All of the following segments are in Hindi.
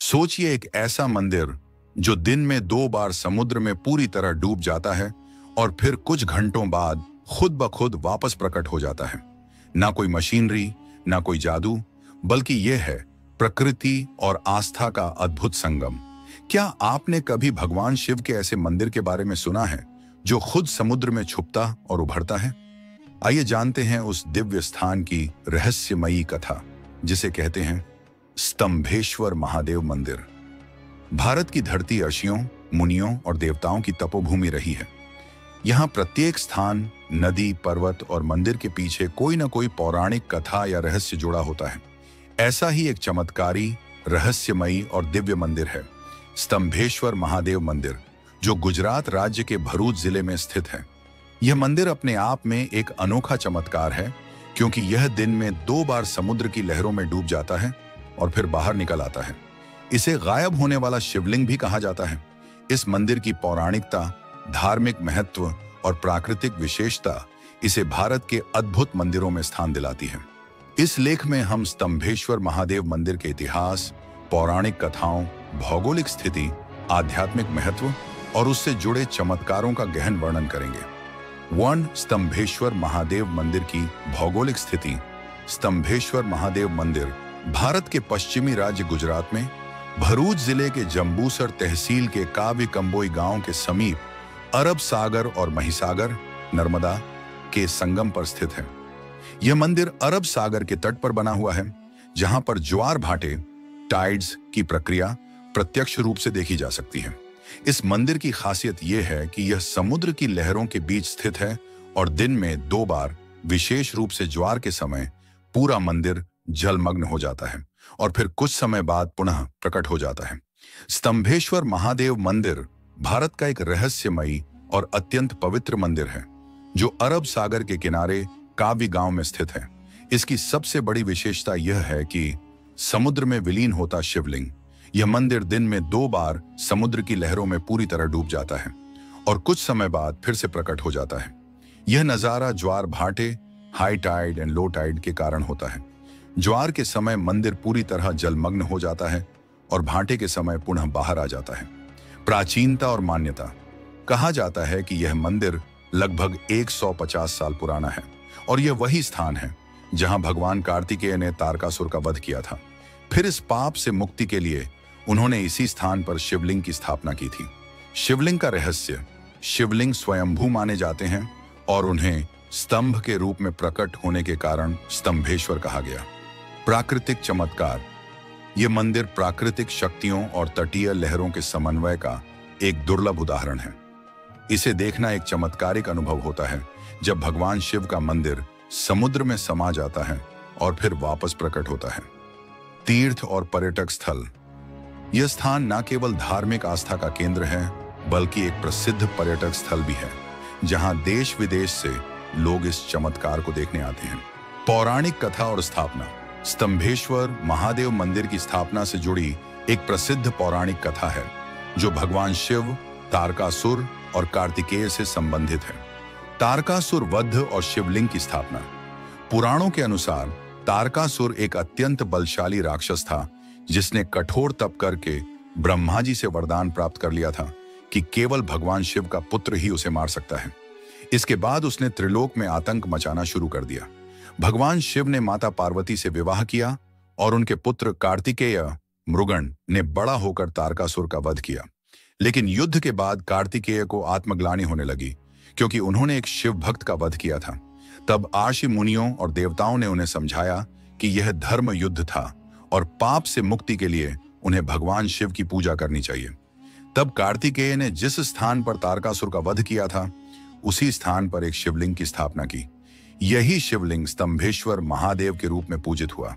सोचिए एक ऐसा मंदिर जो दिन में 2 बार समुद्र में पूरी तरह डूब जाता है और फिर कुछ घंटों बाद खुद ब खुद वापस प्रकट हो जाता है। ना कोई मशीनरी, ना कोई जादू, बल्कि यह है प्रकृति और आस्था का अद्भुत संगम। क्या आपने कभी भगवान शिव के ऐसे मंदिर के बारे में सुना है जो खुद समुद्र में छुपता और उभरता है? आइए जानते हैं उस दिव्य स्थान की रहस्यमयी कथा, जिसे कहते हैं स्तंभेश्वर महादेव मंदिर। भारत की धरती ऋषियों, मुनियों और देवताओं की तपोभूमि रही है। यहाँ प्रत्येक स्थान, नदी, पर्वत और मंदिर के पीछे कोई न कोई पौराणिक कथा या रहस्य जुड़ा होता है। ऐसा ही एक चमत्कारी, रहस्यमयी और दिव्य मंदिर है स्तंभेश्वर महादेव मंदिर, जो गुजरात राज्य के भरूच जिले में स्थित है। यह मंदिर अपने आप में एक अनोखा चमत्कार है, क्योंकि यह दिन में 2 बार समुद्र की लहरों में डूब जाता है और फिर बाहर निकल आता है। इसे गायब होने वाला शिवलिंग भी कहा जाता है। इस मंदिर की पौराणिकता, धार्मिक महत्व और प्राकृतिक विशेषता इसे भारत के अद्भुत मंदिरों में स्थान दिलाती है। इस लेख में हम स्तंभेश्वर महादेव मंदिर के इतिहास, पौराणिक कथाओं, भौगोलिक स्थिति, आध्यात्मिक महत्व और उससे जुड़े चमत्कारों का गहन वर्णन करेंगे। 1. स्तंभेश्वर महादेव मंदिर की भौगोलिक स्थिति। स्तंभेश्वर महादेव मंदिर भारत के पश्चिमी राज्य गुजरात में भरूच जिले के जंबूसर तहसील के कावी कंबोई गांव के समीप अरब सागर और महिसागर, नर्मदा के संगम पर स्थित है। यह मंदिर अरब सागर के तट पर बना हुआ है, जहां पर ज्वार भाटे, टाइड्स की प्रक्रिया प्रत्यक्ष रूप से देखी जा सकती है। इस मंदिर की खासियत यह है कि यह समुद्र की लहरों के बीच स्थित है और दिन में 2 बार, विशेष रूप से ज्वार के समय, पूरा मंदिर जलमग्न हो जाता है और फिर कुछ समय बाद पुनः प्रकट हो जाता है। स्तंभेश्वर महादेव मंदिर भारत का एक रहस्यमयी और अत्यंत पवित्र मंदिर है, जो अरब सागर के किनारे कावी गांव में स्थित है। इसकी सबसे बड़ी विशेषता यह है कि समुद्र में विलीन होता शिवलिंग। यह मंदिर दिन में 2 बार समुद्र की लहरों में पूरी तरह डूब जाता है और कुछ समय बाद फिर से प्रकट हो जाता है। यह नजारा ज्वार भाटे, high tide and low tide के कारण होता है। ज्वार के समय मंदिर पूरी तरह जलमग्न हो जाता है और भाटे के समय पुनः बाहर आ जाता है। प्राचीनता और मान्यता। कहा जाता है कि यह मंदिर लगभग 150 साल पुराना है और यह वही स्थान है जहां भगवान कार्तिकेय ने तारकासुर का वध किया था। फिर इस पाप से मुक्ति के लिए उन्होंने इसी स्थान पर शिवलिंग की स्थापना की थी। शिवलिंग का रहस्य। शिवलिंग स्वयंभू माने जाते हैं और उन्हें स्तंभ के रूप में प्रकट होने के कारण स्तंभेश्वर कहा गया। प्राकृतिक चमत्कार। यह मंदिर प्राकृतिक शक्तियों और तटीय लहरों के समन्वय का एक दुर्लभ उदाहरण है। इसे देखना एक चमत्कारिक अनुभव होता है जब भगवान शिव का मंदिर समुद्र में समा जाता है और फिर वापस प्रकट होता है। तीर्थ और पर्यटक स्थल। यह स्थान न केवल धार्मिक आस्था का केंद्र है, बल्कि एक प्रसिद्ध पर्यटक स्थल भी है, जहां देश विदेश से लोग इस चमत्कार को देखने आते हैं। पौराणिक कथा और स्थापना। स्तंभेश्वर महादेव मंदिर की स्थापना से जुड़ी एक प्रसिद्ध पौराणिक कथा है, जो भगवान शिव, तारकासुर और कार्तिकेय से संबंधित है। तारकासुर वध और शिवलिंग की स्थापना। पुराणों के अनुसार तारकासुर एक अत्यंत बलशाली राक्षस था, जिसने कठोर तप करके ब्रह्मा जी से वरदान प्राप्त कर लिया था कि केवल भगवान शिव का पुत्र ही उसे मार सकता है। इसके बाद उसने त्रिलोक में आतंक मचाना शुरू कर दिया। भगवान शिव ने माता पार्वती से विवाह किया और उनके पुत्र कार्तिकेय, मृगण ने बड़ा होकर तारकासुर का वध किया। लेकिन युद्ध के बाद कार्तिकेय को आत्मग्लानि होने लगी, क्योंकि उन्होंने एक शिव भक्त का वध किया था। तब ऋषि मुनियों और देवताओं ने उन्हें समझाया कि यह धर्म युद्ध था और पाप से मुक्ति के लिए उन्हें भगवान शिव की पूजा करनी चाहिए। तब कार्तिकेय ने जिस स्थान पर तारकासुर का वध किया था, उसी स्थान पर एक शिवलिंग की स्थापना की। यही शिवलिंग स्तंभेश्वर महादेव के रूप में पूजित हुआ।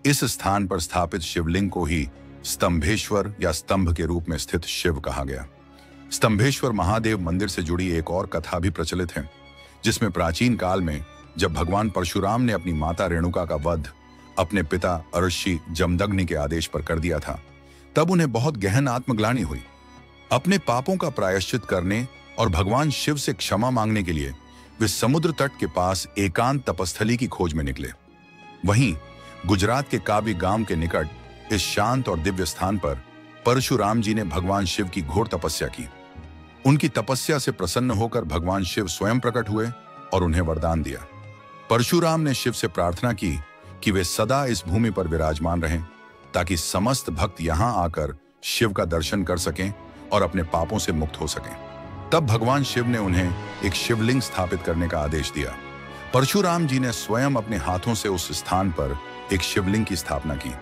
इस स्थान पर स्थापित शिवलिंग को ही स्तंभेश्वर या स्तंभ के रूप में स्थित शिव कहा गया। स्तंभेश्वर महादेव मंदिर से जुड़ी एक और कथा भी प्रचलित है, जिसमें प्राचीन काल में जब भगवान परशुराम ने अपनी माता रेणुका का वध अपने पिता ऋषि जमदग्नि के आदेश पर कर दिया था, तब उन्हें बहुत गहन आत्मग्लानि हुई। अपने पापों का प्रायश्चित करने और भगवान शिव से क्षमा मांगने के लिए वे समुद्र तट के पास एकांत तपस्थली की खोज में निकले। वहीं गुजरात के कावी गांव के निकट इस शांत और दिव्य स्थान पर परशुराम जी ने भगवान शिव की घोर तपस्या की। उनकी तपस्या से प्रसन्न होकर भगवान शिव स्वयं प्रकट हुए और उन्हें वरदान दिया। परशुराम ने शिव से प्रार्थना की कि वे सदा इस भूमि पर विराजमान रहें, ताकि समस्त भक्त यहां आकर शिव का दर्शन कर सकें और अपने पापों से मुक्त हो सकें। तब भगवान शिव ने उन्हें एक शिवलिंग स्थापित करने का आदेश दिया। परशुराम जी ने स्वयं अपने हाथों से उस स्थान पर एक शिवलिंग की स्थापना की।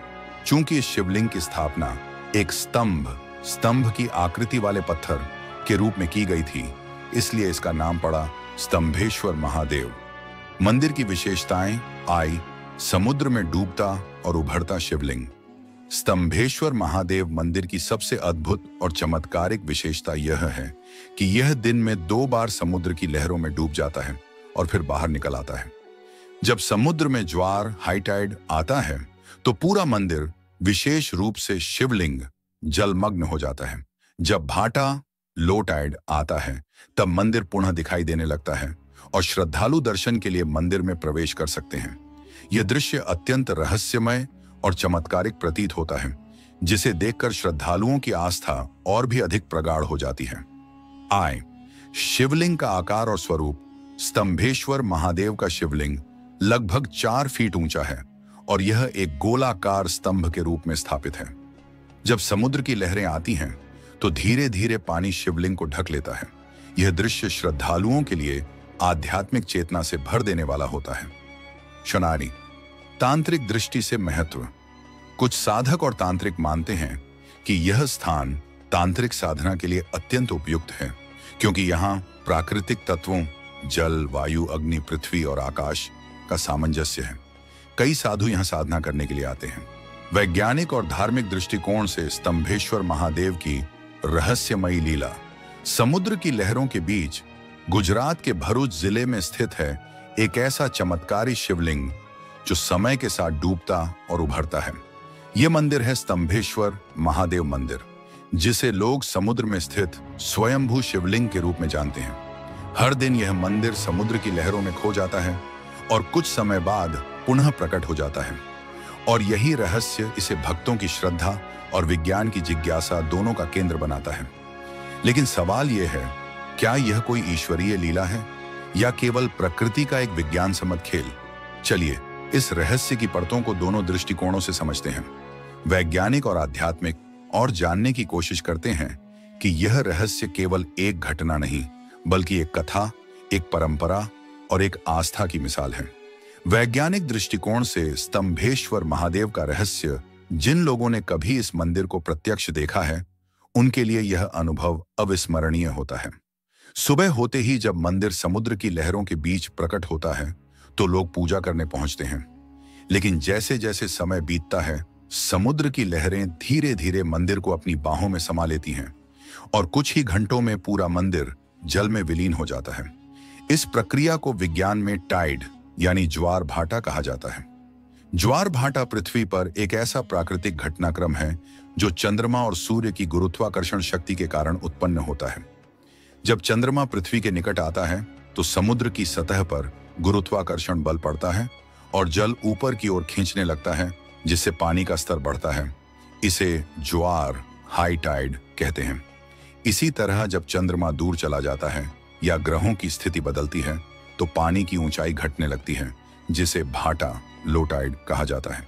चूंकि इस शिवलिंग की स्थापना एक स्तंभ की आकृति वाले पत्थर के रूप में की गई थी, इसलिए इसका नाम पड़ा स्तंभेश्वर महादेव। मंदिर की विशेषताएं आई समुद्र में डूबता और उभरता शिवलिंग। स्तंभेश्वर महादेव मंदिर की सबसे अद्भुत और चमत्कारिक विशेषता यह है कि यह दिन में 2 बार समुद्र की लहरों में डूब जाता है और फिर बाहर निकल आता है। जब समुद्र में ज्वार हाई टाइड आता है तो पूरा मंदिर विशेष रूप से शिवलिंग जलमग्न हो जाता है। जब भाटा लो टाइड आता है तब मंदिर पुनः दिखाई देने लगता है और श्रद्धालु दर्शन के लिए मंदिर में प्रवेश कर सकते हैं। यह दृश्य अत्यंत रहस्यमय और चमत्कारिक प्रतीत होता है, जिसे देखकर श्रद्धालुओं की आस्था और भी अधिक प्रगाढ़ हो जाती है। शिवलिंग का आकार और स्वरूप। स्तंभेश्वर महादेव का शिवलिंग लगभग 4 फीट ऊंचा है और यह एक गोलाकार स्तंभ के रूप में स्थापित है। जब समुद्र की लहरें आती हैं तो धीरे धीरे पानी शिवलिंग को ढक लेता है। यह दृश्य श्रद्धालुओं के लिए आध्यात्मिक चेतना से भर देने वाला होता है। शनारी तांत्रिक दृष्टि से महत्व। कुछ साधक और तांत्रिक मानते हैं कि यह स्थान तांत्रिक साधना के लिए अत्यंत उपयुक्त है, क्योंकि यहाँ प्राकृतिक तत्वों जल, वायु, अग्नि, पृथ्वी और आकाश का सामंजस्य है। कई साधु यहाँ साधना करने के लिए आते हैं। वैज्ञानिक और धार्मिक दृष्टिकोण से स्तंभेश्वर महादेव की रहस्यमयी लीला। समुद्र की लहरों के बीच गुजरात के भरूच जिले में स्थित है एक ऐसा चमत्कारी शिवलिंग जो समय के साथ डूबता और उभरता है। यह मंदिर है स्तंभेश्वर महादेव मंदिर, जिसे लोग समुद्र में स्थित स्वयंभू शिवलिंग के रूप में जानते हैं। हर दिन यह मंदिर समुद्र की लहरों में खो जाता है और कुछ समय बाद पुनः प्रकट हो जाता है, और यही रहस्य इसे भक्तों की श्रद्धा और विज्ञान की जिज्ञासा दोनों का केंद्र बनाता है। लेकिन सवाल यह है, क्या यह कोई ईश्वरीय लीला है या केवल प्रकृति का एक विज्ञान सम्मत खेल? चलिए इस रहस्य की परतों को दोनों दृष्टिकोणों से समझते हैं, वैज्ञानिक और आध्यात्मिक, और जानने की कोशिश करते हैं कि यह रहस्य केवल एक घटना नहीं, बल्कि एक कथा, एक परंपरा और एक आस्था की मिसाल है। वैज्ञानिक दृष्टिकोण से स्तंभेश्वर महादेव का रहस्य, जिन लोगों ने कभी इस मंदिर को प्रत्यक्ष देखा है, उनके लिए यह अनुभव अविस्मरणीय होता है। सुबह होते ही जब मंदिर समुद्र की लहरों के बीच प्रकट होता है तो लोग पूजा करने पहुंचते हैं, लेकिन जैसे जैसे समय बीतता है, समुद्र की लहरें धीरे धीरे मंदिर को अपनी बाहों में समा लेती हैं और कुछ ही घंटों में पूरा मंदिर जल में विलीन हो जाता है। इस प्रक्रिया को विज्ञान में टाइड यानी ज्वार भाटा कहा जाता है। ज्वार भाटा पृथ्वी पर एक ऐसा प्राकृतिक घटनाक्रम है जो चंद्रमा और सूर्य की गुरुत्वाकर्षण शक्ति के कारण उत्पन्न होता है। जब चंद्रमा पृथ्वी के निकट आता है तो समुद्र की सतह पर गुरुत्वाकर्षण बल पड़ता है और जल ऊपर की ओर खींचने लगता है, जिससे पानी का स्तर बढ़ता है। इसे ज्वार हाई टाइड कहते हैं। इसी तरह जब चंद्रमा दूर चला जाता है या ग्रहों की स्थिति बदलती है तो पानी की ऊंचाई घटने लगती है, जिसे भाटा लो टाइड कहा जाता है।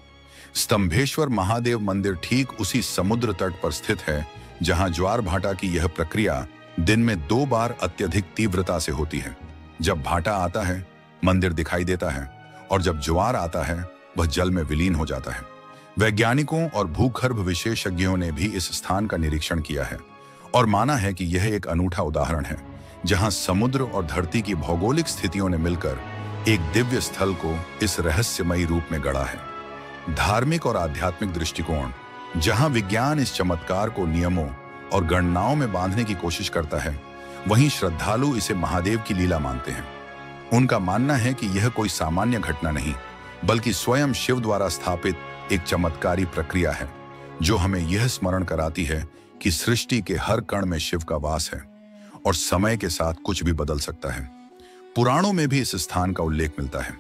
स्तंभेश्वर महादेव मंदिर ठीक उसी समुद्र तट पर स्थित है जहां ज्वार भाटा की यह प्रक्रिया दिन में 2 बार अत्यधिक तीव्रता से होती है। जब भाटा आता है मंदिर दिखाई देता है, और जब ज्वार आता है वह जल में विलीन हो जाता है। वैज्ञानिकों और भूगर्भ विशेषज्ञों ने भी इस स्थान का निरीक्षण किया है और माना है कि यह एक अनूठा उदाहरण है जहां समुद्र और धरती की भौगोलिक स्थितियों ने मिलकर एक दिव्य स्थल को इस रहस्यमयी रूप में गढ़ा है। धार्मिक और आध्यात्मिक दृष्टिकोण। जहां विज्ञान इस चमत्कार को नियमों और गणनाओं में बांधने की कोशिश करता है, वहीं श्रद्धालु इसे महादेव की लीला मानते हैं। उनका मानना है कि यह कोई सामान्य घटना नहीं, बल्कि स्वयं शिव द्वारा स्थापित एक चमत्कारी प्रक्रिया है जो हमें यह स्मरण कराती है कि सृष्टि के हर कण में शिव का वास है और समय के साथ कुछ भी बदल सकता है। पुराणों में भी इस स्थान का उल्लेख मिलता है।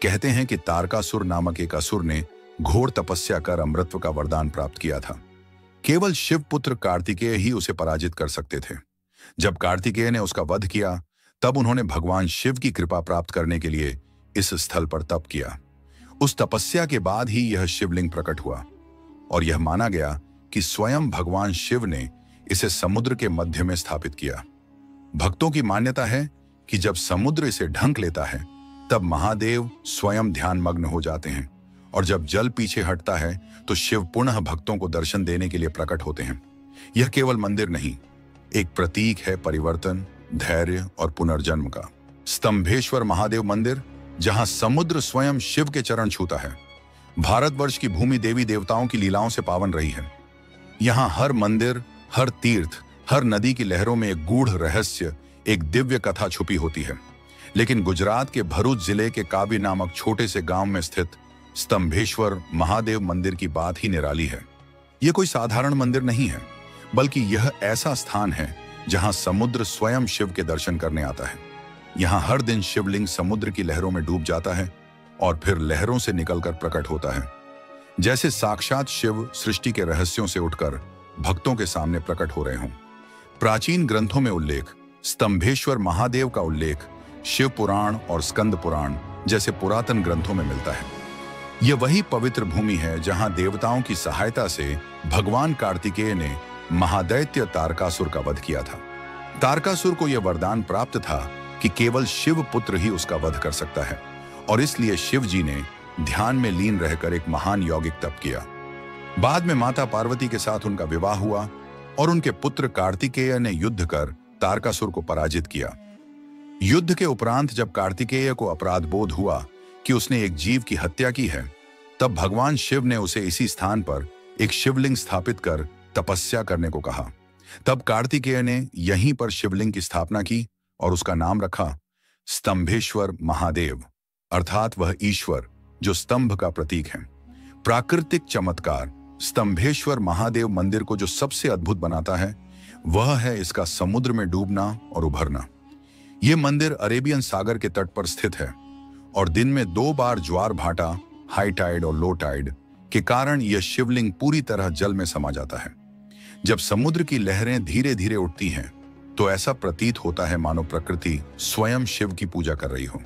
कहते हैं कि तारकासुर नामक एक असुर ने घोर तपस्या कर अमृतत्व का वरदान प्राप्त किया था। केवल शिव पुत्र कार्तिकेय ही उसे पराजित कर सकते थे। जब कार्तिकेय ने उसका वध किया, तब उन्होंने भगवान शिव की कृपा प्राप्त करने के लिए इस स्थल पर तप किया। उस तपस्या के बाद ही यह शिवलिंग प्रकट हुआ और यह माना गया कि स्वयं भगवान शिव ने इसे समुद्र के मध्य में स्थापित किया। भक्तों की मान्यता है कि जब समुद्र इसे ढंक लेता है, तब महादेव स्वयं ध्यान मग्न हो जाते हैं और जब जल पीछे हटता है तो शिव पुनः भक्तों को दर्शन देने के लिए प्रकट होते हैं। यह केवल मंदिर नहीं, एक प्रतीक है परिवर्तन, धैर्य और पुनर्जन्म का। स्तंभेश्वर महादेव मंदिर, जहां समुद्र स्वयं शिव के चरण छूता है। भारतवर्ष की भूमि देवी देवताओं की लीलाओं से पावन रही है। यहाँ हर मंदिर, हर तीर्थ, हर नदी की लहरों में एक गूढ़ रहस्य, एक दिव्य कथा छुपी होती है। लेकिन गुजरात के भरूच जिले के काबी नामक छोटे से गांव में स्थित स्तंभेश्वर महादेव मंदिर की बात ही निराली है। यह कोई साधारण मंदिर नहीं है, बल्कि यह ऐसा स्थान है जहां समुद्र स्वयं शिव के दर्शन करने आता है। यहाँ हर दिन शिवलिंग समुद्र की लहरों में डूब जाता है और फिर लहरों से निकलकर प्रकट होता है, जैसे साक्षात शिव सृष्टि के रहस्यों से उठकर भक्तों के सामने प्रकट हो रहे हों। प्राचीन ग्रंथों में उल्लेख, स्तंभेश्वर महादेव का उल्लेख शिव पुराण और स्कंद पुराण जैसे पुरातन ग्रंथों में मिलता है। यह वही पवित्र भूमि है जहां देवताओं की सहायता से भगवान कार्तिकेय ने महादैत्य तारकासुर का वध किया था। तारकासुर को यह वरदान प्राप्त था कि केवल शिव पुत्र ही उसका वध कर सकता है और इसलिए शिव जी ने ध्यान में लीन रहकर एक महान यौगिक तप किया। बाद में माता पार्वती के साथ उनका विवाह हुआ और उनके पुत्र कार्तिकेय ने युद्ध कर तारकासुर को पराजित किया। युद्ध के उपरांत जब कार्तिकेय को अपराध बोध हुआ कि उसने एक जीव की हत्या की है, तब भगवान शिव ने उसे इसी स्थान पर एक शिवलिंग स्थापित कर तपस्या करने को कहा। तब कार्तिकेय ने यहीं पर शिवलिंग की स्थापना की और उसका नाम रखा स्तंभेश्वर महादेव, अर्थात वह ईश्वर जो स्तंभ का प्रतीक है। प्राकृतिक चमत्कार, स्तंभेश्वर महादेव मंदिर को जो सबसे अद्भुत बनाता है वह है इसका समुद्र में डूबना और उभरना। यह मंदिर अरेबियन सागर के तट पर स्थित है और दिन में 2 बार ज्वार भाटा, हाई टाइड और लो टाइड के कारण यह शिवलिंग पूरी तरह जल में समा जाता है। जब समुद्र की लहरें धीरे धीरे उठती हैं तो ऐसा प्रतीत होता है मानो प्रकृति स्वयं शिव की पूजा कर रही हो,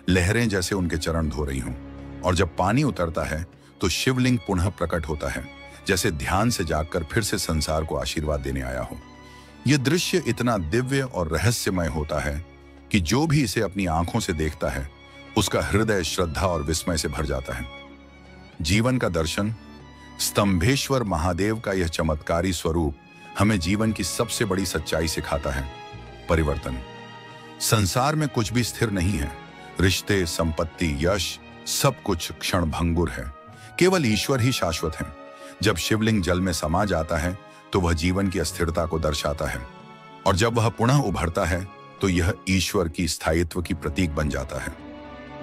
लहरें जैसे उनके चरण धो रही हों। और जब पानी उतरता है तो शिवलिंग पुनः प्रकट होता है, जैसे ध्यान से जागकर फिर से संसार को आशीर्वाद देने आया हो। यह दृश्य इतना दिव्य और रहस्यमय होता है कि जो भी इसे अपनी आंखों से देखता है उसका हृदय श्रद्धा और विस्मय से भर जाता है। जीवन का दर्शन, स्तंभेश्वर महादेव का यह चमत्कारी स्वरूप हमें जीवन की सबसे बड़ी सच्चाई सिखाता है, परिवर्तन। संसार में कुछ भी स्थिर नहीं है। रिश्ते, संपत्ति, यश, सब कुछ क्षण भंगुर है। केवल ईश्वर ही शाश्वत है। जब शिवलिंग जल में समा जाता है तो वह जीवन की अस्थिरता को दर्शाता है और जब वह पुनः उभरता है तो यह ईश्वर की स्थायित्व की प्रतीक बन जाता है।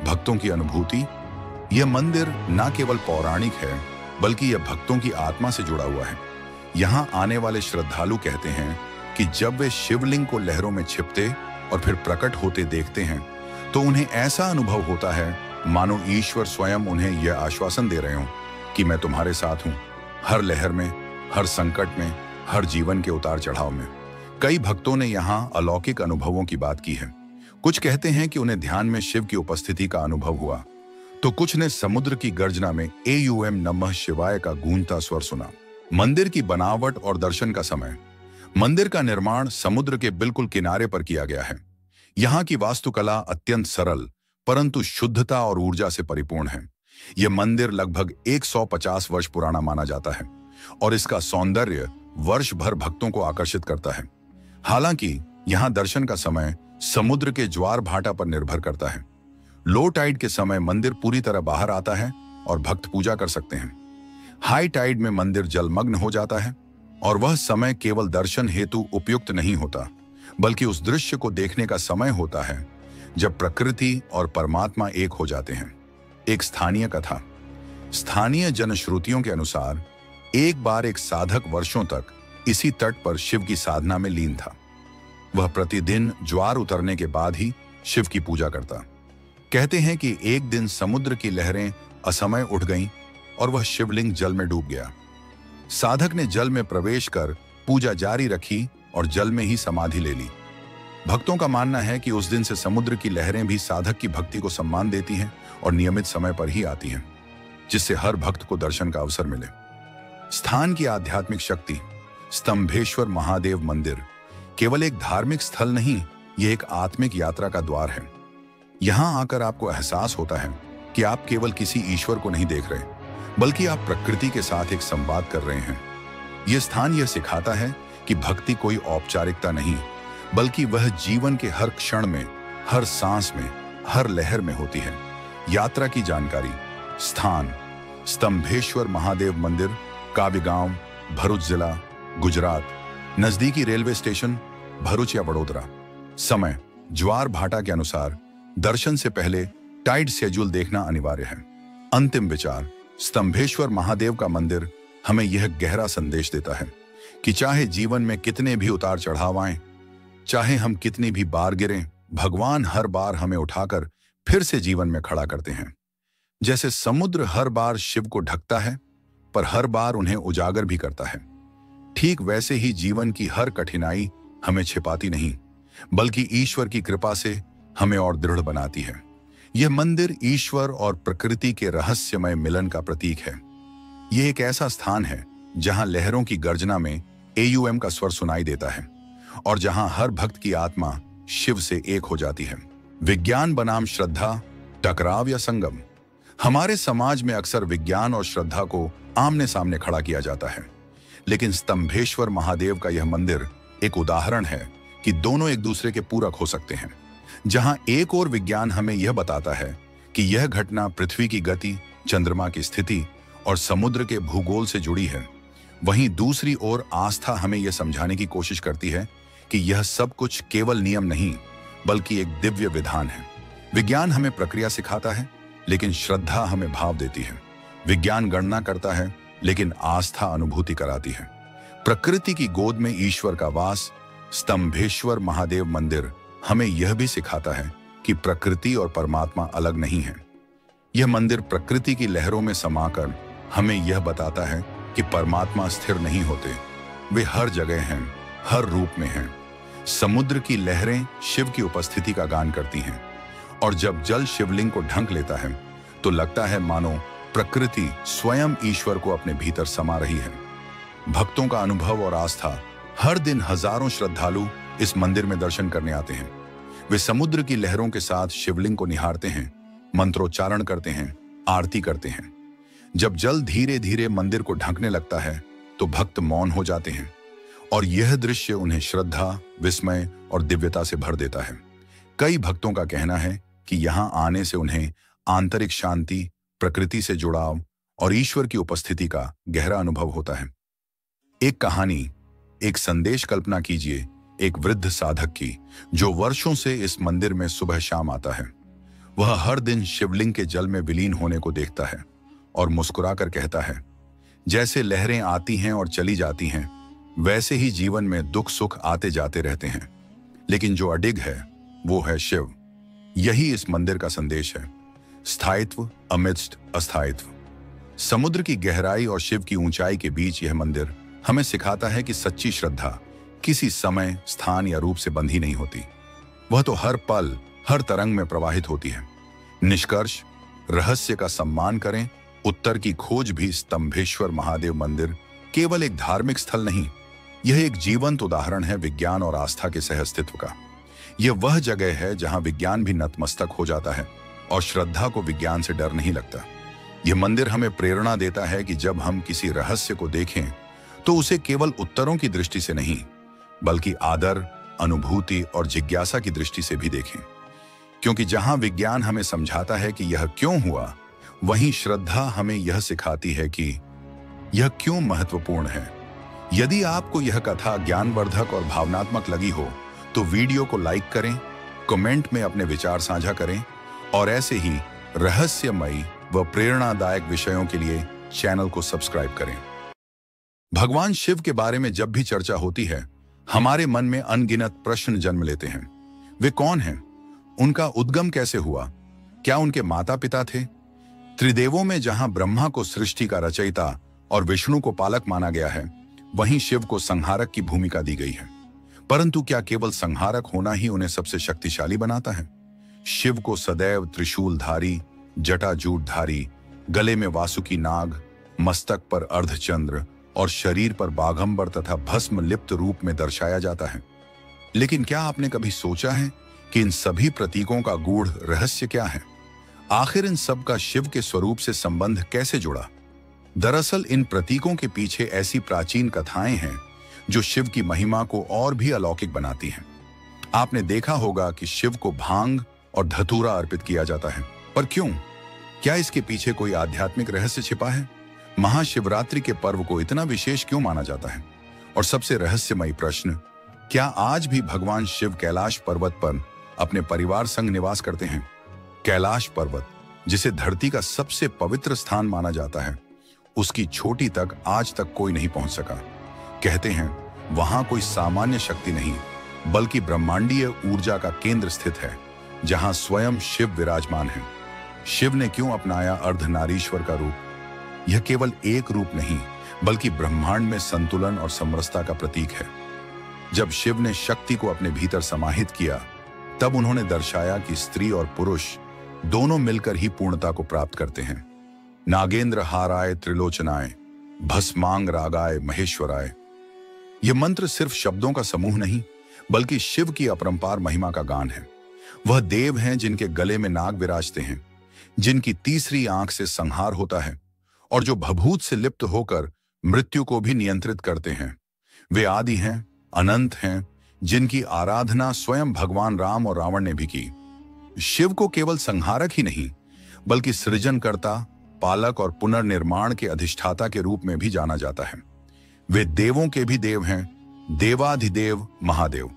भक्तों की अनुभूति, यह मंदिर न केवल पौराणिक है बल्कि यह भक्तों की आत्मा से जुड़ा हुआ है। यहाँ आने वाले श्रद्धालु कहते हैं कि जब वे शिवलिंग को लहरों में छिपते और फिर प्रकट होते देखते हैं तो उन्हें ऐसा अनुभव होता है मानो ईश्वर स्वयं उन्हें यह आश्वासन दे रहे हों कि मैं तुम्हारे साथ हूं, हर लहर में, हर संकट में, हर जीवन के उतार चढ़ाव में। कई भक्तों ने यहाँ अलौकिक अनुभवों की बात की है। कुछ कहते हैं कि उन्हें ध्यान में शिव की उपस्थिति का अनुभव हुआ, तो कुछ ने समुद्र की गर्जना में एयूएम नमः शिवाय का गूंजता स्वर सुना। मंदिर की बनावट और दर्शन का समय, मंदिर का निर्माण समुद्र के बिल्कुल किनारे पर किया गया है। यहाँ की वास्तुकला अत्यंत सरल परंतु शुद्धता और ऊर्जा से परिपूर्ण है। यह मंदिर लगभग 150 वर्ष पुराना माना जाता है और इसका सौंदर्य वर्ष भर भक्तों को आकर्षित करता है। हालांकि यहाँ दर्शन का समय समुद्र के ज्वार भाटा पर निर्भर करता है। लो टाइड के समय मंदिर पूरी तरह बाहर आता है और भक्त पूजा कर सकते हैं। हाई टाइड में मंदिर जलमग्न हो जाता है और वह समय केवल दर्शन हेतु उपयुक्त नहीं होता बल्कि उस दृश्य को देखने का समय होता है जब प्रकृति और परमात्मा एक हो जाते हैं। एक स्थानीय कथा, स्थानीय जनश्रुतियों के अनुसार एक बार एक साधक वर्षों तक इसी तट पर शिव की साधना में लीन था। वह प्रतिदिन ज्वार उतरने के बाद ही शिव की पूजा करता। कहते हैं कि एक दिन समुद्र की लहरें असमय उठ गईं और वह शिवलिंग जल में डूब गया। साधक ने जल में प्रवेश कर पूजा जारी रखी और जल में ही समाधि ले ली। भक्तों का मानना है कि उस दिन से समुद्र की लहरें भी साधक की भक्ति को सम्मान देती हैं और नियमित समय पर ही आती हैं, जिससे हर भक्त को दर्शन का अवसर मिले। स्थान की आध्यात्मिक शक्ति। स्तंभेश्वर महादेव मंदिर केवल एक धार्मिक स्थल नहीं, यह एक आत्मिक यात्रा का द्वार है। यहां आकर आपको एहसास होता है कि आप केवल किसी ईश्वर को नहीं देख रहे, बल्कि आप प्रकृति के साथ एक संवाद कर रहे हैं। यह स्थान यह सिखाता है कि भक्ति कोई औपचारिकता नहीं, बल्कि वह जीवन के हर क्षण में, हर सांस में, हर लहर में होती है। यात्रा की जानकारी। स्थान स्तंभेश्वर महादेव मंदिर, काबीगांव, भरूच जिला, गुजरात। नजदीकी रेलवे स्टेशन भरूच या वडोदरा। समय ज्वार भाटा के अनुसार दर्शन से पहले टाइट शेड्यूल देखना अनिवार्य है। अंतिम विचार। स्तंभेश्वर महादेव का मंदिर हमें यह गहरा संदेश देता है कि चाहे जीवन में कितने भी उतार चढ़ाव आएं, चाहे हम कितनी भी बार गिरें, भगवान हर बार हमें उठाकर फिर से जीवन में खड़ा करते हैं। जैसे समुद्र हर बार शिव को ढकता है, पर हर बार उन्हें उजागर भी करता है, ठीक वैसे ही जीवन की हर कठिनाई हमें छिपाती नहीं, बल्कि ईश्वर की कृपा से हमें और दृढ़ बनाती है। यह मंदिर ईश्वर और प्रकृति के रहस्यमय मिलन का प्रतीक है। यह एक ऐसा स्थान है जहां लहरों की गर्जना में AUM का स्वर सुनाई देता है और जहां हर भक्त की आत्मा शिव से एक हो जाती है। विज्ञान बनाम श्रद्धा, टकराव या संगम। हमारे समाज में अक्सर विज्ञान और श्रद्धा को आमने सामने खड़ा किया जाता है, लेकिन स्तंभेश्वर महादेव का यह मंदिर एक उदाहरण है कि दोनों एक दूसरे के पूरक हो सकते हैं। जहां एक और विज्ञान हमें यह बताता है कि यह घटना पृथ्वी की गति, चंद्रमा की स्थिति और समुद्र के भूगोल से जुड़ी है, वहीं दूसरी ओर आस्था हमें यह समझाने की कोशिश करती है कि यह सब कुछ केवल नियम नहीं, बल्कि एक दिव्य विधान है। विज्ञान हमें प्रक्रिया सिखाता है, लेकिन श्रद्धा हमें भाव देती है। विज्ञान गणना करता है, लेकिन आस्था अनुभूति कराती है। प्रकृति की गोद में ईश्वर का वास। स्तंभेश्वर महादेव मंदिर हमें यह भी सिखाता है कि प्रकृति और परमात्मा अलग नहीं है। यह मंदिर प्रकृति की लहरों में समाकर हमें यह बताता है कि परमात्मा स्थिर नहीं होते, वे हर जगह हैं, हर रूप में हैं। समुद्र की लहरें शिव की उपस्थिति का गान करती हैं, और जब जल शिवलिंग को ढंक लेता है तो लगता है मानो प्रकृति स्वयं ईश्वर को अपने भीतर समा रही है। भक्तों का अनुभव और आस्था। हर दिन हजारों श्रद्धालु इस मंदिर में दर्शन करने आते हैं। वे समुद्र की लहरों के साथ शिवलिंग को निहारते हैं, मंत्रोच्चारण करते हैं, आरती करते हैं। जब जल धीरे धीरे मंदिर को ढकने लगता है तो भक्त मौन हो जाते हैं, और यह दृश्य उन्हें श्रद्धा, विस्मय और दिव्यता से भर देता है। कई भक्तों का कहना है कि यहां आने से उन्हें आंतरिक शांति, प्रकृति से जुड़ाव और ईश्वर की उपस्थिति का गहरा अनुभव होता है। एक कहानी, एक संदेश कल्पना कीजिए एक वृद्ध साधक की, जो वर्षों से इस मंदिर में सुबह शाम आता है। वह हर दिन शिवलिंग के जल में विलीन होने को देखता है और मुस्कुराकर कहता है, जैसे लहरें आती हैं और चली जाती हैं, वैसे ही जीवन में दुख सुख आते जाते रहते हैं, लेकिन जो अडिग है वो है शिव। यही इस मंदिर का संदेश है। स्थायित्व अमित्स्ट अस्थायित्व। समुद्र की गहराई और शिव की ऊंचाई के बीच यह मंदिर हमें सिखाता है कि सच्ची श्रद्धा किसी समय, स्थान या रूप से बंधी नहीं होती। वह तो हर पल, हर तरंग में प्रवाहित होती है। निष्कर्ष, रहस्य का सम्मान करें। उत्तर की खोज भी स्तंभेश्वर महादेव मंदिर केवल एक धार्मिक स्थल नहीं, यह एक जीवंत उदाहरण है विज्ञान और आस्था के सहअस्तित्व का। यह वह जगह है जहां विज्ञान भी नतमस्तक हो जाता है और श्रद्धा को विज्ञान से डर नहीं लगता। यह मंदिर हमें प्रेरणा देता है कि जब हम किसी रहस्य को देखें तो उसे केवल उत्तरों की दृष्टि से नहीं, बल्कि आदर, अनुभूति और जिज्ञासा की दृष्टि से भी देखें। क्योंकि जहां विज्ञान हमें समझाता है कि यह क्यों हुआ, वहीं श्रद्धा हमें यह सिखाती है कि यह क्यों महत्वपूर्ण है। यदि आपको यह कथा ज्ञानवर्धक और भावनात्मक लगी हो तो वीडियो को लाइक करें, कमेंट में अपने विचार साझा करें और ऐसे ही रहस्यमयी व प्रेरणादायक विषयों के लिए चैनल को सब्सक्राइब करें। भगवान शिव के बारे में जब भी चर्चा होती है, हमारे मन में अनगिनत प्रश्न जन्म लेते हैं। वे कौन हैं? उनका उद्गम कैसे हुआ? क्या उनके माता पिता थे? त्रिदेवों में जहां ब्रह्मा को सृष्टि का रचयिता और विष्णु को पालक माना गया है, वहीं शिव को संहारक की भूमिका दी गई है। परंतु क्या केवल संहारक होना ही उन्हें सबसे शक्तिशाली बनाता है? शिव को सदैव त्रिशूलधारी, जटाजूटधारी, गले में वासुकी नाग, मस्तक पर अर्धचंद्र और शरीर पर बाघंबर तथा भस्म लिप्त रूप में दर्शाया जाता है। लेकिन क्या आपने कभी सोचा है कि इन सभी प्रतीकों का गूढ़ रहस्य क्या है? आखिर इन सब का शिव के स्वरूप से संबंध कैसे जुड़ा? दरअसल इन प्रतीकों के पीछे ऐसी प्राचीन कथाएं हैं जो शिव की महिमा को और भी अलौकिक बनाती हैं। आपने देखा होगा कि शिव को भांग और धतूरा अर्पित किया जाता है, पर क्यों? क्या इसके पीछे कोई आध्यात्मिक रहस्य छिपा है? महाशिवरात्रि के पर्व को इतना विशेष क्यों माना जाता है? और सबसे रहस्यमयी प्रश्न, क्या आज भी भगवान शिव कैलाश पर्वत पर अपने परिवार संग निवास करते हैं? कैलाश पर्वत, जिसे धरती का सबसे पवित्र स्थान माना जाता है, उसकी चोटी तक आज तक कोई नहीं पहुंच सका। कहते हैं वहां कोई सामान्य शक्ति नहीं, बल्कि ब्रह्मांडीय ऊर्जा का केंद्र स्थित है, जहां स्वयं शिव विराजमान है। शिव ने क्यों अपनाया अर्धनारीश्वर का रूप? यह केवल एक रूप नहीं, बल्कि ब्रह्मांड में संतुलन और समरसता का प्रतीक है। जब शिव ने शक्ति को अपने भीतर समाहित किया, तब उन्होंने दर्शाया कि स्त्री और पुरुष दोनों मिलकर ही पूर्णता को प्राप्त करते हैं। नागेंद्र हाराय त्रिलोचनाय, भस्मांग रागाय महेश्वराय। यह मंत्र सिर्फ शब्दों का समूह नहीं, बल्कि शिव की अपरंपार महिमा का गान है। वह देव हैं जिनके गले में नाग विराजते हैं, जिनकी तीसरी आंख से संहार होता है और जो भभूत से लिप्त होकर मृत्यु को भी नियंत्रित करते हैं। वे आदि हैं, अनंत हैं, जिनकी आराधना स्वयं भगवान राम और रावण ने भी की। शिव को केवल संहारक ही नहीं, बल्कि सृजनकर्ता, पालक और पुनर्निर्माण के अधिष्ठाता के रूप में भी जाना जाता है। वे देवों के भी देव हैं, देवाधिदेव महादेव।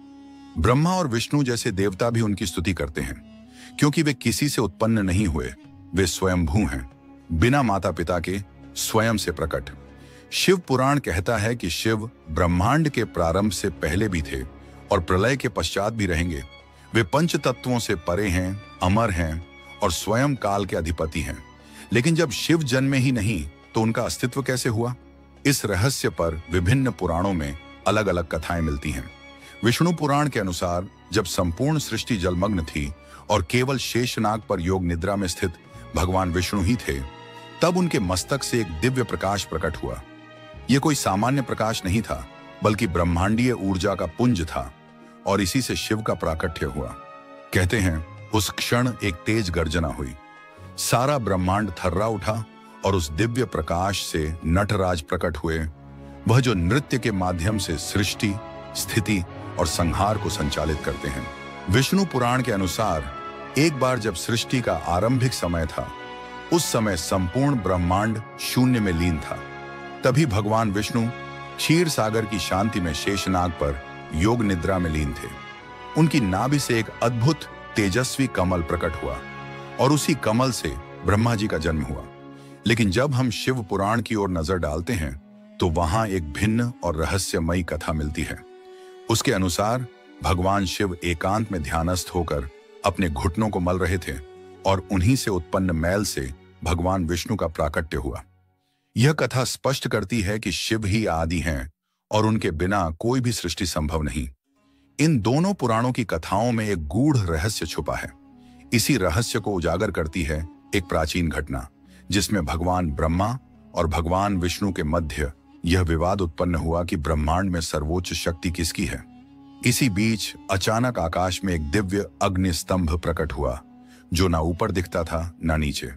ब्रह्मा और विष्णु जैसे देवता भी उनकी स्तुति करते हैं, क्योंकि वे किसी से उत्पन्न नहीं हुए, वे स्वयंभू हैं, बिना माता पिता के, स्वयं से प्रकट। शिव पुराण कहता है कि शिव ब्रह्मांड के प्रारंभ से पहले भी थे और प्रलय के पश्चात भी रहेंगे। वे पंच तत्वों से परे हैं, अमर हैं और स्वयं काल के अधिपति हैं। लेकिन जब शिव जन्मे ही नहीं, तो उनका अस्तित्व कैसे हुआ? इस रहस्य पर विभिन्न पुराणों में अलग अलग कथाएं मिलती हैं। विष्णु पुराण के अनुसार जब संपूर्ण सृष्टि जलमग्न थी और केवल शेषनाग पर योग निद्रा में स्थित भगवान विष्णु ही थे, तब उनके मस्तक से एक दिव्य प्रकाश प्रकट हुआ। यह कोई सामान्य प्रकाश नहीं था, बल्कि ब्रह्मांडीय ऊर्जा का पुंज था और इसी से शिव का प्राकट्य हुआ। कहते हैं उस क्षण एक तेज गर्जना हुई, सारा ब्रह्मांड थर्रा उठा और उस दिव्य प्रकाश से नटराज प्रकट हुए, वह जो नृत्य के माध्यम से सृष्टि, स्थिति और संहार को संचालित करते हैं। विष्णु पुराण के अनुसार एक बार जब सृष्टि का आरंभिक समय था, उस समय संपूर्ण ब्रह्मांड शून्य में लीन था। तभी भगवान विष्णु क्षीर सागर की शांति में शेषनाग पर योग निद्रा में लीन थे। उनकी नाभि से एक अद्भुत तेजस्वी कमल प्रकट हुआ और उसी कमल से ब्रह्मा जी का जन्म हुआ। लेकिन जब हम शिव पुराण की ओर नजर डालते हैं, तो वहां एक भिन्न और रहस्यमयी कथा मिलती है। उसके अनुसार भगवान शिव एकांत में ध्यानस्थ होकर अपने घुटनों को मल रहे थे और उन्हीं से उत्पन्न मैल से भगवान विष्णु का प्राकट्य हुआ। यह कथा स्पष्ट करती है कि शिव ही आदि हैं और उनके बिना कोई भी सृष्टि संभव नहीं। इन दोनों पुराणों की कथाओं में एक गूढ़ रहस्य छुपा है। इसी रहस्य को उजागर करती है एक प्राचीन घटना, जिसमें भगवान ब्रह्मा और भगवान विष्णु के मध्य यह विवाद उत्पन्न हुआ कि ब्रह्मांड में सर्वोच्च शक्ति किसकी है। इसी बीच अचानक आकाश में एक दिव्य अग्नि स्तंभ प्रकट हुआ, जो ना ऊपर दिखता था ना नीचे।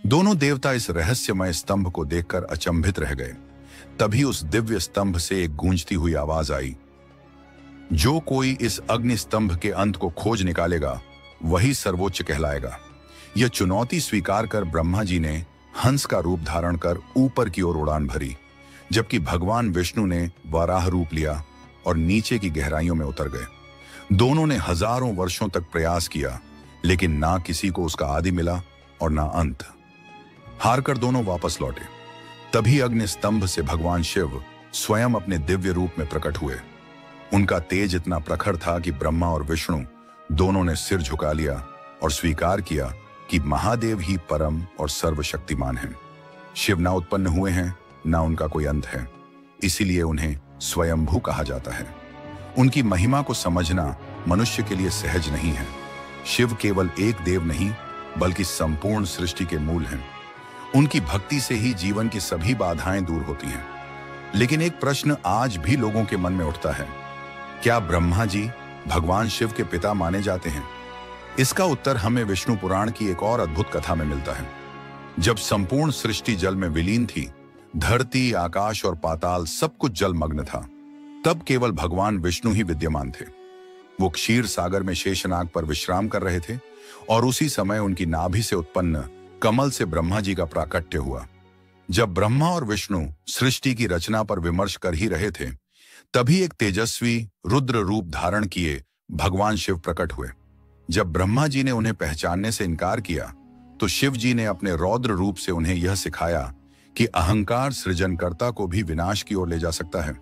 दोनों देवता इस रहस्यमय स्तंभ को देखकर अचंभित रह गए। तभी उस दिव्य स्तंभ से एक गूंजती हुई आवाज आई, जो कोई इस अग्नि स्तंभ के अंत को खोज निकालेगा, वही सर्वोच्च कहलाएगा। यह चुनौती स्वीकार कर ब्रह्मा जी ने हंस का रूप धारण कर ऊपर की ओर उड़ान भरी, जबकि भगवान विष्णु ने वराह रूप लिया और नीचे की गहराइयों में उतर गए। दोनों ने हजारों वर्षों तक प्रयास किया, लेकिन ना किसी को उसका आदि मिला और ना अंत। हारकर दोनों वापस लौटे। तभी अग्नि स्तंभ से भगवान शिव स्वयं अपने दिव्य रूप में प्रकट हुए। उनका तेज इतना प्रखर था कि ब्रह्मा और विष्णु दोनों ने सिर झुका लिया और स्वीकार किया कि महादेव ही परम और सर्वशक्तिमान हैं। शिव ना उत्पन्न हुए हैं, ना उनका कोई अंत है, इसीलिए उन्हें स्वयंभू कहा जाता है। उनकी महिमा को समझना मनुष्य के लिए सहज नहीं है। शिव केवल एक देव नहीं, बल्कि संपूर्ण सृष्टि के मूल हैं। उनकी भक्ति से ही जीवन की सभी बाधाएं दूर होती हैं। लेकिन एक प्रश्न आज भी लोगों के मन में उठता है, क्या ब्रह्मा जी भगवान शिव के पिता माने जाते हैं? इसका उत्तर हमें विष्णु पुराण की एक और अद्भुत कथा में मिलता है। जब संपूर्ण सृष्टि जल में विलीन थी, धरती, आकाश और पाताल सब कुछ जलमग्न था, तब केवल भगवान विष्णु ही विद्यमान थे। वो क्षीर सागर में शेषनाग पर विश्राम कर रहे थे और उसी समय उनकी नाभि से उत्पन्न कमल से ब्रह्मा जी का प्राकट्य हुआ। जब ब्रह्मा और विष्णु सृष्टि की रचना पर विमर्श कर ही रहे थे, तभी एक तेजस्वी रुद्र रूप धारण किए भगवान शिव प्रकट हुए। जब ब्रह्मा जी ने उन्हें पहचानने से इनकार किया, तो शिव जी ने अपने रौद्र रूप से उन्हें यह सिखाया कि अहंकार सृजनकर्ता को भी विनाश की ओर ले जा सकता है।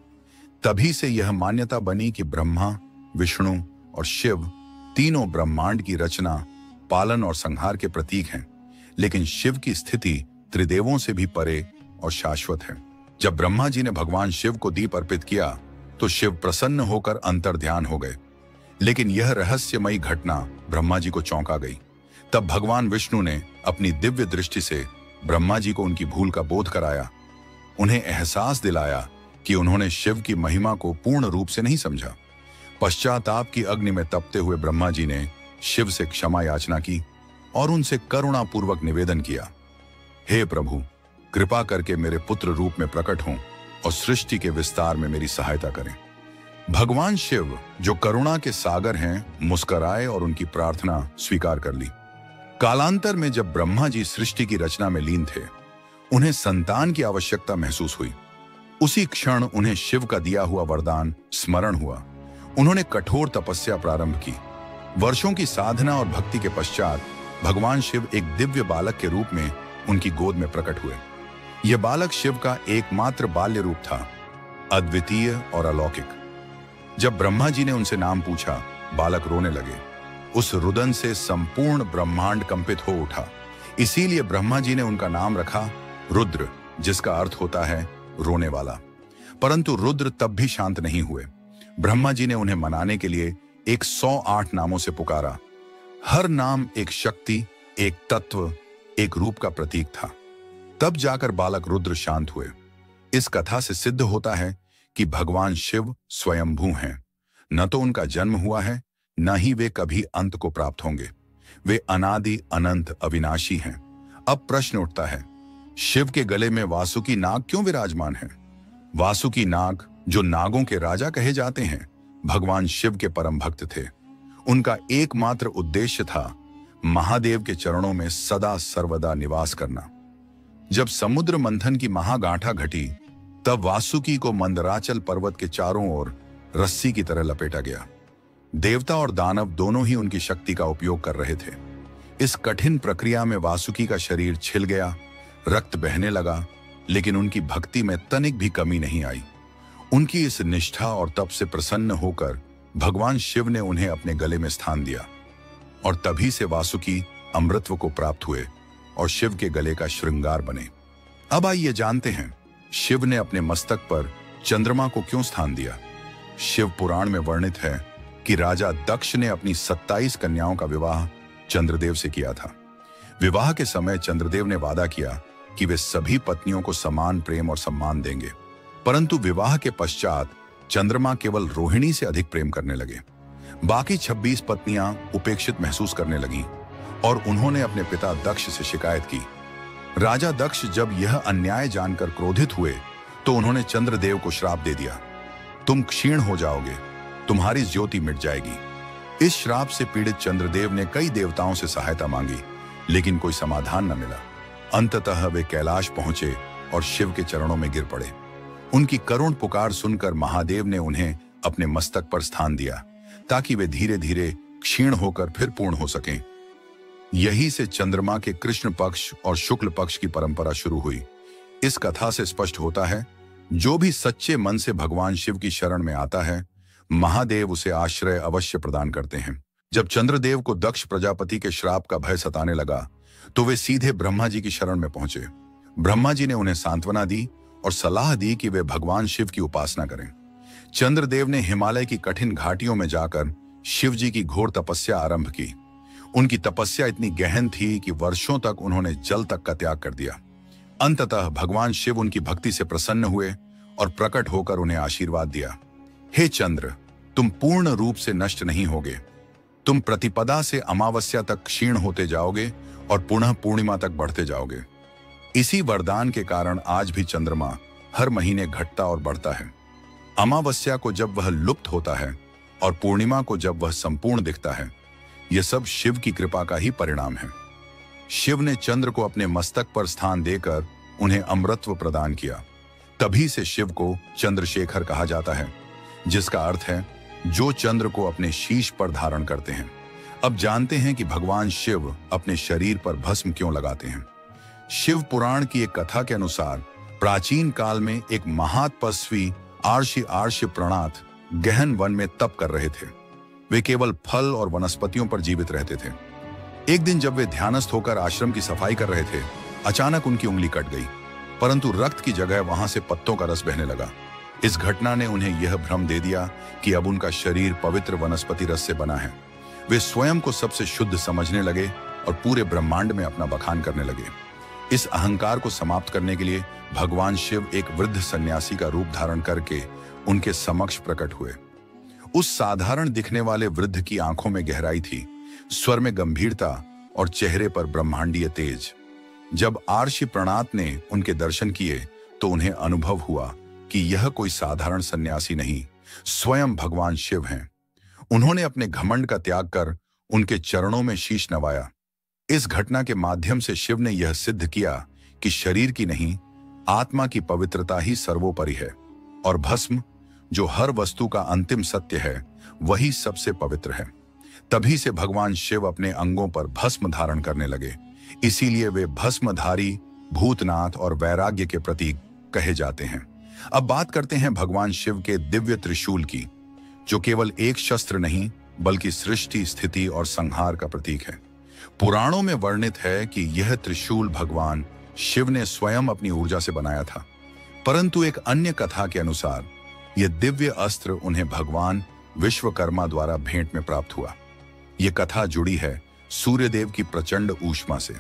तभी से यह मान्यता बनी कि ब्रह्मा, विष्णु और शिव तीनों ब्रह्मांड की रचना, पालन और संहार के प्रतीक हैं, लेकिन शिव की स्थिति त्रिदेवों से भी परे और शाश्वत है। जब ब्रह्मा जी ने भगवान शिव को दीप अर्पित किया, तो शिव प्रसन्न होकर अंतर्ध्यान हो गए। लेकिन यह रहस्यमयी घटना ब्रह्मा जी को चौंका गई। तब भगवान विष्णु ने अपनी दिव्य दृष्टि से ब्रह्मा जी को उनकी भूल का बोध कराया, उन्हें एहसास दिलाया कि उन्होंने शिव की महिमा को पूर्ण रूप से नहीं समझा। पश्चाताप की अग्नि में तपते हुए ब्रह्मा जी ने शिव से क्षमा याचना की और उनसे करुणापूर्वक निवेदन किया, हे प्रभु, कृपा करके मेरे पुत्र रूप में प्रकट हों और सृष्टि के विस्तार में मेरी सहायता करें। भगवान शिव, जो करुणा के सागर हैं, मुस्कुराए और उनकी प्रार्थना स्वीकार कर ली। कालांतर में जब ब्रह्मा जी सृष्टि की रचना में लीन थे, उन्हें संतान की आवश्यकता महसूस हुई। उसी क्षण उन्हें शिव का दिया हुआ वरदान स्मरण हुआ। उन्होंने कठोर तपस्या प्रारंभ की। वर्षों की साधना और भक्ति के पश्चात भगवान शिव एक दिव्य बालक के रूप में उनकी गोद में प्रकट हुए। यह बालक शिव का एकमात्र बाल्य रूप था, अद्वितीय और अलौकिक। जब ब्रह्मा जी ने उनसे नाम पूछा, बालक रोने लगे। उस रुदन से संपूर्ण ब्रह्मांड कंपित हो उठा। इसीलिए ब्रह्मा जी ने उनका नाम रखा रुद्र, जिसका अर्थ होता है रोने वाला। परंतु रुद्र तब भी शांत नहीं हुए। ब्रह्मा जी ने उन्हें मनाने के लिए 108 नामों से पुकारा। हर नाम एक शक्ति, एक तत्व, एक रूप का प्रतीक था। तब जाकर बालक रुद्र शांत हुए। इस कथा से सिद्ध होता है कि भगवान शिव स्वयंभू हैं। न तो उनका जन्म हुआ है, न ही वे कभी अंत को प्राप्त होंगे। वे अनादि अनंत अविनाशी हैं। अब प्रश्न उठता है, शिव के गले में वासुकी नाग क्यों विराजमान है? वासुकी नाग, जो नागों के राजा कहे जाते हैं, भगवान शिव के परम भक्त थे। उनका एकमात्र उद्देश्य था महादेव के चरणों में सदा सर्वदा निवास करना। जब समुद्र मंथन की महागांठा घटी, तब वासुकी को मंदराचल पर्वत के चारों ओर रस्सी की तरह लपेटा गया। देवता और दानव दोनों ही उनकी शक्ति का उपयोग कर रहे थे। इस कठिन प्रक्रिया में वासुकी का शरीर छिल गया, रक्त बहने लगा, लेकिन उनकी भक्ति में तनिक भी कमी नहीं आई। उनकी इस निष्ठा और तप से प्रसन्न होकर भगवान शिव ने उन्हें अपने गले में स्थान दिया और तभी से वासुकी अमृतत्व को प्राप्त हुए और शिव के गले का श्रृंगार बने। अब आइए जानते हैं, शिव ने अपने मस्तक पर चंद्रमा को क्यों स्थान दिया। शिव पुराण में वर्णित है कि राजा दक्ष ने अपनी 27 कन्याओं का विवाह चंद्रदेव से किया था। विवाह के समय चंद्रदेव ने वादा किया कि वे सभी पत्नियों को समान प्रेम और सम्मान देंगे, परंतु विवाह के पश्चात चंद्रमा केवल रोहिणी से अधिक प्रेम करने लगे। बाकी 26 पत्नियां उपेक्षित महसूस करने लगीं और उन्होंने अपने पिता दक्ष से शिकायत की। राजा दक्ष जब यह अन्याय जानकर क्रोधित हुए, तो उन्होंने चंद्रदेव को श्राप दे दिया, तुम क्षीण हो जाओगे, तुम्हारी ज्योति मिट जाएगी। इस श्राप से पीड़ित चंद्रदेव ने कई देवताओं से सहायता मांगी, लेकिन कोई समाधान न मिला। अंततः वे कैलाश पहुंचे और शिव के चरणों में गिर पड़े। उनकी करुण पुकार सुनकर महादेव ने उन्हें अपने मस्तक पर स्थान दिया, ताकि वे धीरे धीरे क्षीण होकर फिर पूर्ण हो सकें। यही से चंद्रमा के कृष्ण पक्ष और शुक्ल पक्ष की परंपरा शुरू हुई। इस कथा से स्पष्ट होता है, जो भी सच्चे मन से भगवान शिव की शरण में आता है, महादेव उसे आश्रय अवश्य प्रदान करते हैं। जब चंद्रदेव को दक्ष प्रजापति के श्राप का भय सताने लगा तो वे सीधे ब्रह्मा जी की शरण में पहुंचे। ब्रह्मा जी ने उन्हें सांत्वना दी और सलाह दी कि वे भगवान शिव की उपासना करें। चंद्रदेव ने हिमालय की कठिन घाटियों में जाकर शिव जी की घोर तपस्या आरंभ की। उनकी तपस्या इतनी गहन थी कि वर्षों तक उन्होंने जल तक का त्याग कर दिया। अंततः भगवान शिव उनकी भक्ति से प्रसन्न हुए और प्रकट होकर उन्हें आशीर्वाद दिया। हे चंद्र, तुम पूर्ण रूप से नष्ट नहीं होगे। तुम प्रतिपदा से अमावस्या तक क्षीण होते जाओगे और पुनः पूर्णिमा तक बढ़ते जाओगे। इसी वरदान के कारण आज भी चंद्रमा हर महीने घटता और बढ़ता है। अमावस्या को जब वह लुप्त होता है और पूर्णिमा को जब वह संपूर्ण दिखता है, यह सब शिव की कृपा का ही परिणाम है। शिव ने चंद्र को अपने मस्तक पर स्थान देकर उन्हें अमृतत्व प्रदान किया। तभी से शिव को चंद्रशेखर कहा जाता है, जिसका अर्थ है जो चंद्र को अपने शीश पर धारण करते हैं। अब जानते हैं कि भगवान शिव अपने शरीर पर भस्म क्यों लगाते हैं। शिव पुराण की एक कथा के अनुसार प्राचीन काल में एक महातपस्वी आर्षि प्रणात गहन वन में तप कर रहे थे। वे केवल फल और वनस्पतियों पर जीवित रहते थे। एक दिन जब वे ध्यानस्थ होकर आश्रम की सफाई कर रहे थे, अचानक उनकी उंगली कट गई, परंतु रक्त की जगह वहां से पत्तों का रस बहने लगा। इस घटना ने उन्हें यह भ्रम दे दिया कि अब उनका शरीर पवित्र वनस्पति रस से बना है। वे स्वयं को सबसे शुद्ध समझने लगे और पूरे ब्रह्मांड में अपना बखान करने लगे। इस अहंकार को समाप्त करने के लिए भगवान शिव एक वृद्ध सन्यासी का रूप धारण करके उनके समक्ष प्रकट हुए। उस साधारण दिखने वाले वृद्ध की आंखों में गहराई थी, स्वर में गंभीरता और चेहरे पर ब्रह्मांडीय तेज। जब आर्षि प्रणात ने उनके दर्शन किए तो उन्हें अनुभव हुआ कि यह कोई साधारण सन्यासी नहीं, स्वयं भगवान शिव हैं। उन्होंने अपने घमंड का त्याग कर उनके चरणों में शीश नवाया। इस घटना के माध्यम से शिव ने यह सिद्ध किया कि शरीर की नहीं, आत्मा की पवित्रता ही सर्वोपरि है और भस्म, जो हर वस्तु का अंतिम सत्य है, वही सबसे पवित्र है। तभी से भगवान शिव अपने अंगों पर भस्म धारण करने लगे। इसीलिए वे भस्मधारी, भूतनाथ और वैराग्य के प्रतीक कहे जाते हैं। अब बात करते हैं भगवान शिव के दिव्य त्रिशूल की, जो केवल एक शस्त्र नहीं बल्कि सृष्टि, स्थिति और संहार का प्रतीक है। पुराणों में वर्णित है कि यह त्रिशूल भगवान शिव ने स्वयं अपनी ऊर्जा से बनाया था, परंतु एक अन्य कथा के अनुसार यह दिव्य अस्त्र उन्हें भगवान विश्वकर्मा द्वारा भेंट में प्राप्त हुआ। यह कथा जुड़ी है सूर्यदेव की प्रचंड ऊष्मा से।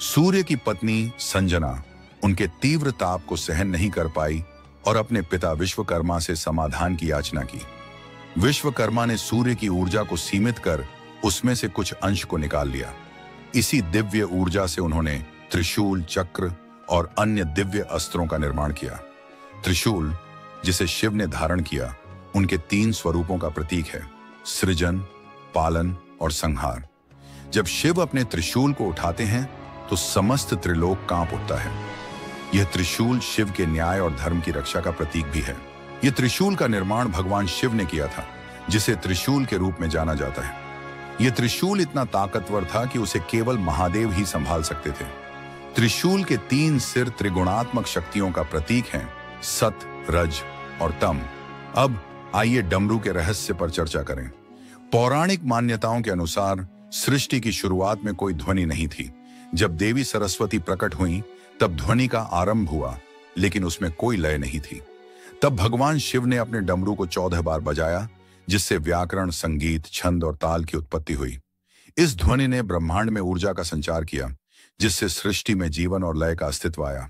सूर्य की पत्नी संजना उनके तीव्र ताप को सहन नहीं कर पाई और अपने पिता विश्वकर्मा से समाधान की याचना की। विश्वकर्मा ने सूर्य की ऊर्जा को सीमित कर उसमें से कुछ अंश को निकाल लिया। इसी दिव्य ऊर्जा से उन्होंने त्रिशूल, चक्र और अन्य दिव्य अस्त्रों का निर्माण किया। त्रिशूल, जिसे शिव ने धारण किया, उनके 3 स्वरूपों का प्रतीक है: सृजन, पालन और संहार। जब शिव अपने त्रिशूल को उठाते हैं तो समस्त त्रिलोक कांप उठता है। यह त्रिशूल शिव के न्याय और धर्म की रक्षा का प्रतीक भी है। यह त्रिशूल का निर्माण भगवान शिव ने किया था, जिसे त्रिशूल के रूप में जाना जाता है। यह त्रिशूल इतना ताकतवर था कि उसे केवल महादेव ही संभाल सकते थे। त्रिशूल के 3 सिर त्रिगुणात्मक शक्तियों का प्रतीक हैं: सत, रज और तम। अब आइए डमरू के रहस्य पर चर्चा करें। पौराणिक मान्यताओं के अनुसार सृष्टि की शुरुआत में कोई ध्वनि नहीं थी। जब देवी सरस्वती प्रकट हुई तब ध्वनि का आरंभ हुआ, लेकिन उसमें कोई लय नहीं थी। तब भगवान शिव ने अपने डमरू को 14 बार बजाया, जिससे व्याकरण, संगीत, छंद और ताल की उत्पत्ति हुई। इस ध्वनि ने ब्रह्मांड में ऊर्जा का संचार किया, जिससे सृष्टि में जीवन और लय का अस्तित्व आया।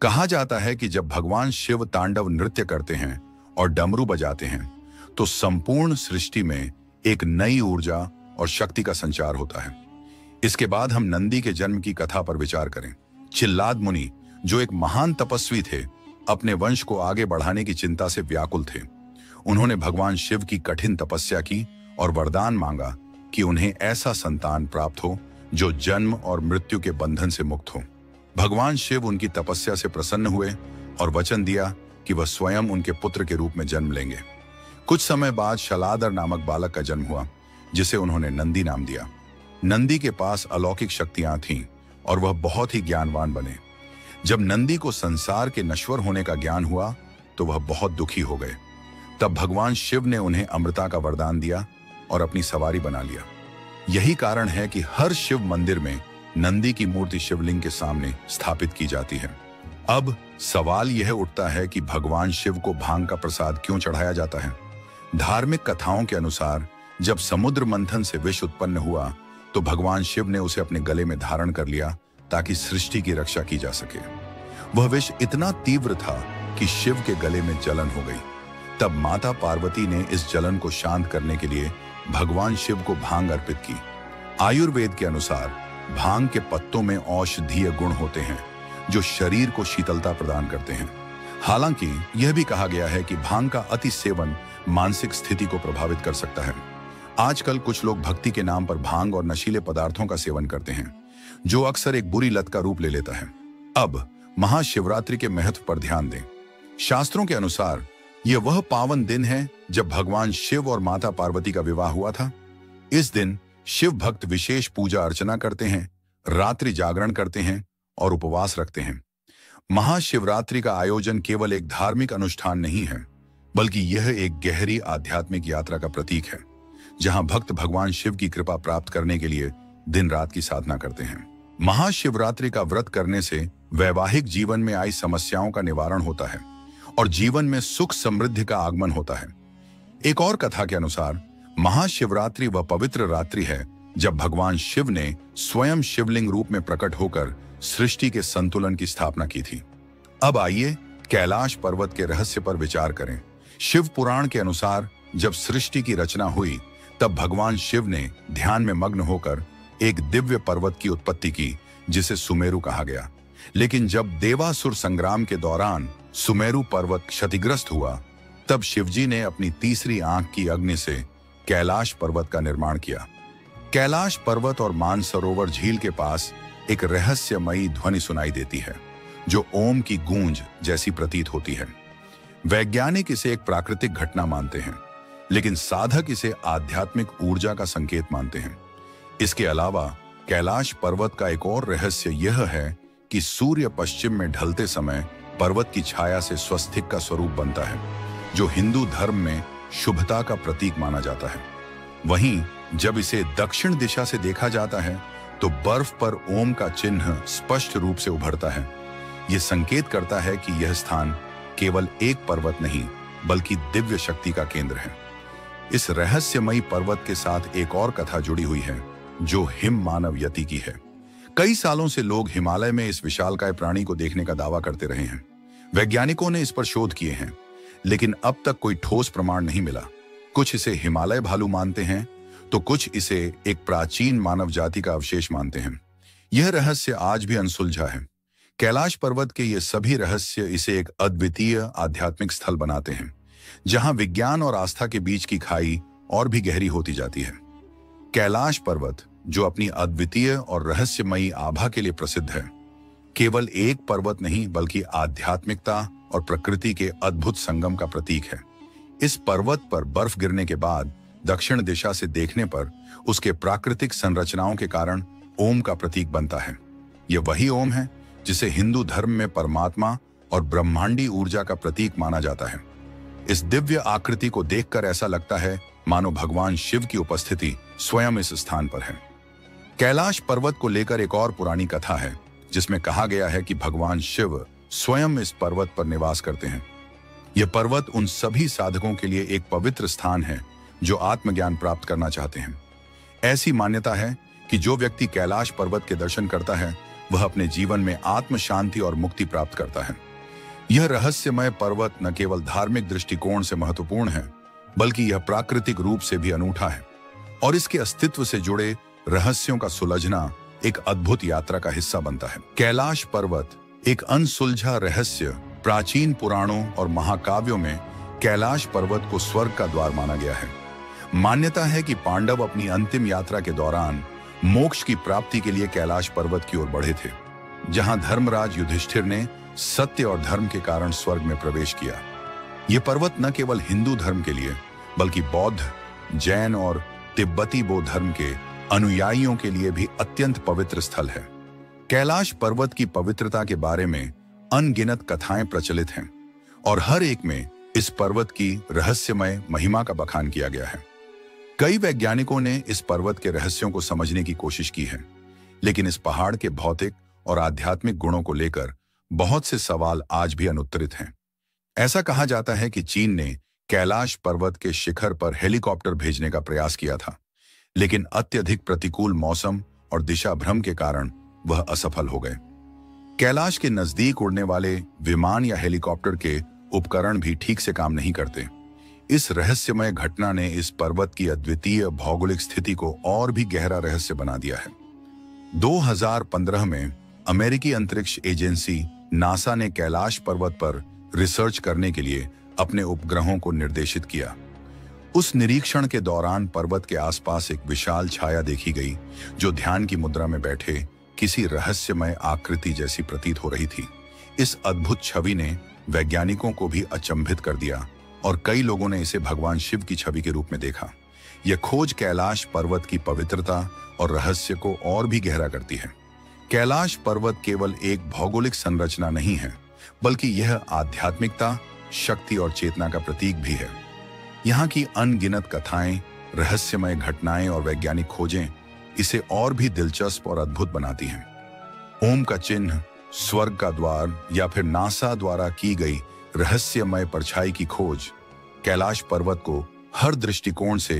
कहा जाता है कि जब भगवान शिव तांडव नृत्य करते हैं और डमरू बजाते हैं तो संपूर्ण सृष्टि में एक नई ऊर्जा और शक्ति का संचार होता है। इसके बाद हम नंदी के जन्म की कथा पर विचार करें। चिल्लाद मुनि, जो एक महान तपस्वी थे, अपने वंश को आगे बढ़ाने की चिंता से व्याकुल थे। उन्होंने भगवान शिव की कठिन तपस्या की और वरदान मांगा कि उन्हें ऐसा संतान प्राप्त हो जो जन्म और मृत्यु के बंधन से मुक्त हो। भगवान शिव उनकी तपस्या से प्रसन्न हुए और वचन दिया कि वह स्वयं उनके पुत्र के रूप में जन्म लेंगे। कुछ समय बाद शलादर नामक बालक का जन्म हुआ, जिसे उन्होंने नंदी नाम दिया। नंदी के पास अलौकिक शक्तियां थीं और वह बहुत ही ज्ञानवान बने। जब नंदी को संसार के नश्वर होने का ज्ञान हुआ तो वह बहुत दुखी हो गए। तब भगवान शिव ने उन्हें अमृता का वरदान दिया और अपनी सवारी बना लिया। यही कारण है कि हर शिव मंदिर में नंदी की मूर्ति शिवलिंग के सामने स्थापित की जाती है। अब सवाल यह उठता है कि भगवान शिव को भांग का प्रसाद क्यों चढ़ाया जाता है? धार्मिक कथाओं के अनुसार जब समुद्र मंथन से विष उत्पन्न हुआ तो भगवान शिव ने उसे अपने गले में धारण कर लिया ताकि सृष्टि की रक्षा की जा सके। वह विष इतना तीव्र था कि शिव के गले में जलन हो गई। तब माता पार्वती ने इस जलन को शांत करने के लिए भगवान शिव को भांग अर्पित की। आयुर्वेद के अनुसार भांग के पत्तों में औषधीय गुण होते हैं जो शरीर को शीतलता प्रदान करते हैं। हालांकि यह भी कहा गया है कि भांग का अति सेवन मानसिक स्थिति को प्रभावित कर सकता है। आजकल कुछ लोग भक्ति के नाम पर भांग और नशीले पदार्थों का सेवन करते हैं, जो अक्सर एक बुरी लत का रूप ले लेता है। अब महाशिवरात्रि के महत्व पर ध्यान दें। शास्त्रों के अनुसार यह वह पावन दिन है जब भगवान शिव और माता पार्वती का विवाह हुआ था। इस दिन शिव भक्त विशेष पूजा अर्चना करते हैं, रात्रि जागरण करते हैं और उपवास रखते हैं। महाशिवरात्रि का आयोजन केवल एक धार्मिक अनुष्ठान नहीं है, बल्कि यह एक गहरी आध्यात्मिक यात्रा का प्रतीक है, जहां भक्त भगवान शिव की कृपा प्राप्त करने के लिए दिन रात की साधना करते हैं। महाशिवरात्रि का व्रत करने से वैवाहिक जीवन में आई समस्याओं का निवारण होता है और जीवन में सुख समृद्धि का आगमन होता है। एक और कथा के अनुसार महाशिवरात्रि वह पवित्र रात्रि है जब भगवान शिव ने स्वयं शिवलिंग रूप में प्रकट होकर सृष्टि के संतुलन की स्थापना की थी। अब आइए कैलाश पर्वत के रहस्य पर विचार करें। शिव पुराण के अनुसार जब सृष्टि की रचना हुई तब भगवान शिव ने ध्यान में मग्न होकर एक दिव्य पर्वत की उत्पत्ति की जिसे सुमेरु कहा गया। लेकिन जब देवासुर संग्राम के दौरान सुमेरु पर्वत क्षतिग्रस्त हुआ तब शिवजी ने अपनी तीसरी आंख की अग्नि से कैलाश पर्वत का निर्माण किया। कैलाश पर्वत और मानसरोवर झील के पास एक रहस्यमयी ध्वनि सुनाई देती है जो ओम की गूंज जैसी प्रतीत होती है। वैज्ञानिक इसे एक प्राकृतिक घटना मानते हैं, लेकिन साधक इसे आध्यात्मिक ऊर्जा का संकेत मानते हैं। इसके अलावा कैलाश पर्वत का एक और रहस्य यह है कि सूर्य पश्चिम में ढलते समय पर्वत की छाया से स्वस्तिक का स्वरूप बनता है, जो हिंदू धर्म में शुभता का प्रतीक माना जाता है। वहीं जब इसे दक्षिण दिशा से देखा जाता है तो बर्फ पर ओम का चिन्ह स्पष्ट रूप से उभरता है। यह संकेत करता है कि यह स्थान केवल एक पर्वत नहीं बल्कि दिव्य शक्ति का केंद्र है। इस रहस्यमयी पर्वत के साथ एक और कथा जुड़ी हुई है जो हिम मानव यति की है। कई सालों से लोग हिमालय में इस विशालकाय प्राणी को देखने का दावा करते रहे हैं। वैज्ञानिकों ने इस पर शोध किए हैं, लेकिन अब तक कोई ठोस प्रमाण नहीं मिला। कुछ इसे हिमालय भालू मानते हैं तो कुछ इसे एक प्राचीन मानव जाति का अवशेष मानते हैं। यह रहस्य आज भी अनसुलझा है। कैलाश पर्वत के ये सभी रहस्य इसे एक अद्वितीय आध्यात्मिक स्थल बनाते हैं, जहां विज्ञान और आस्था के बीच की खाई और भी गहरी होती जाती है। कैलाश पर्वत, जो अपनी अद्वितीय और रहस्यमयी आभा के लिए प्रसिद्ध है, केवल एक पर्वत नहीं बल्कि आध्यात्मिकता और प्रकृति के अद्भुत संगम का प्रतीक है। इस पर्वत पर बर्फ गिरने के बाद दक्षिण दिशा से देखने पर उसके प्राकृतिक संरचनाओं के कारण ओम का प्रतीक बनता है। यह वही ओम है जिसे हिंदू धर्म में परमात्मा और ब्रह्मांडी ऊर्जा का प्रतीक माना जाता है। इस दिव्य आकृति को देखकर ऐसा लगता है मानो भगवान शिव की उपस्थिति स्वयं इस स्थान पर है। कैलाश पर्वत को लेकर एक और पुरानी कथा है जिसमें कहा गया है कि भगवान शिव स्वयं इस पर्वत पर निवास करते हैं। यह पर्वत उन सभी साधकों के लिए एक पवित्र स्थान है जो आत्मज्ञान प्राप्त करना चाहते हैं। ऐसी मान्यता है कि जो व्यक्ति कैलाश पर्वत के दर्शन करता है वह अपने जीवन में आत्म शांति और मुक्ति प्राप्त करता है। यह रहस्यमय पर्वत न केवल धार्मिक दृष्टिकोण से महत्वपूर्ण है, बल्कि यह प्राकृतिक रूप से भी अनूठा है और इसके अस्तित्व से जुड़े रहस्यों का सुलझना एक अद्भुत यात्रा का हिस्सा बनता है। कैलाश पर्वत एक अनसुलझा रहस्य। प्राचीन पुराणों और महाकाव्यों में कैलाश पर्वत को स्वर्ग का द्वार माना गया है। मान्यता है कि पांडव अपनी अंतिम यात्रा के दौरान मोक्ष की प्राप्ति के लिए कैलाश पर्वत की ओर बढ़े थे, जहां धर्मराज युधिष्ठिर ने सत्य और धर्म के कारण स्वर्ग में प्रवेश किया। यह पर्वत न केवल हिंदू धर्म के लिए बल्कि बौद्ध, जैन और तिब्बती बौद्ध धर्म के अनुयायियों के लिए भी अत्यंत पवित्र स्थल है। कैलाश पर्वत की पवित्रता के बारे में अनगिनत कथाएं प्रचलित हैं और हर एक में इस पर्वत की रहस्यमय महिमा का बखान किया गया है। कई वैज्ञानिकों ने इस पर्वत के रहस्यों को समझने की कोशिश की है, लेकिन इस पहाड़ के भौतिक और आध्यात्मिक गुणों को लेकर बहुत से सवाल आज भी अनुत्तरित हैं। ऐसा कहा जाता है कि चीन ने कैलाश पर्वत के शिखर पर हेलीकॉप्टर भेजने का प्रयास किया था, लेकिन अत्यधिक प्रतिकूल मौसम और दिशा भ्रम के कारण वह असफल हो गए। कैलाश के नजदीक उड़ने वाले विमान या हेलीकॉप्टर के उपकरण भी ठीक से काम नहीं करते। इस रहस्यमय घटना ने इस पर्वत की अद्वितीय भौगोलिक स्थिति को और भी गहरा रहस्य बना दिया है। 2015 में अमेरिकी अंतरिक्ष एजेंसी नासा ने कैलाश पर्वत पर रिसर्च करने के लिए अपने उपग्रहों को निर्देशित किया। उस निरीक्षण के दौरान पर्वत के आसपास एक विशाल छाया देखी गई, जो ध्यान की मुद्रा में बैठे किसी रहस्यमय आकृति जैसी प्रतीत हो रही थी। इस अद्भुत छवि ने वैज्ञानिकों को भी अचंभित कर दिया और कई लोगों ने इसे भगवान शिव की छवि के रूप में देखा। यह खोज कैलाश पर्वत की पवित्रता और रहस्य को और भी गहरा करती है। कैलाश पर्वत केवल एक भौगोलिक संरचना नहीं है, बल्कि यह आध्यात्मिकता, शक्ति और चेतना का प्रतीक भी है। यहाँ की अनगिनत कथाएं, रहस्यमय घटनाएं और वैज्ञानिक खोजें इसे और भी दिलचस्प और अद्भुत बनाती हैं। ओम का चिन्ह, स्वर्ग का द्वार या फिर नासा द्वारा की गई रहस्यमय परछाई की खोज कैलाश पर्वत को हर दृष्टिकोण से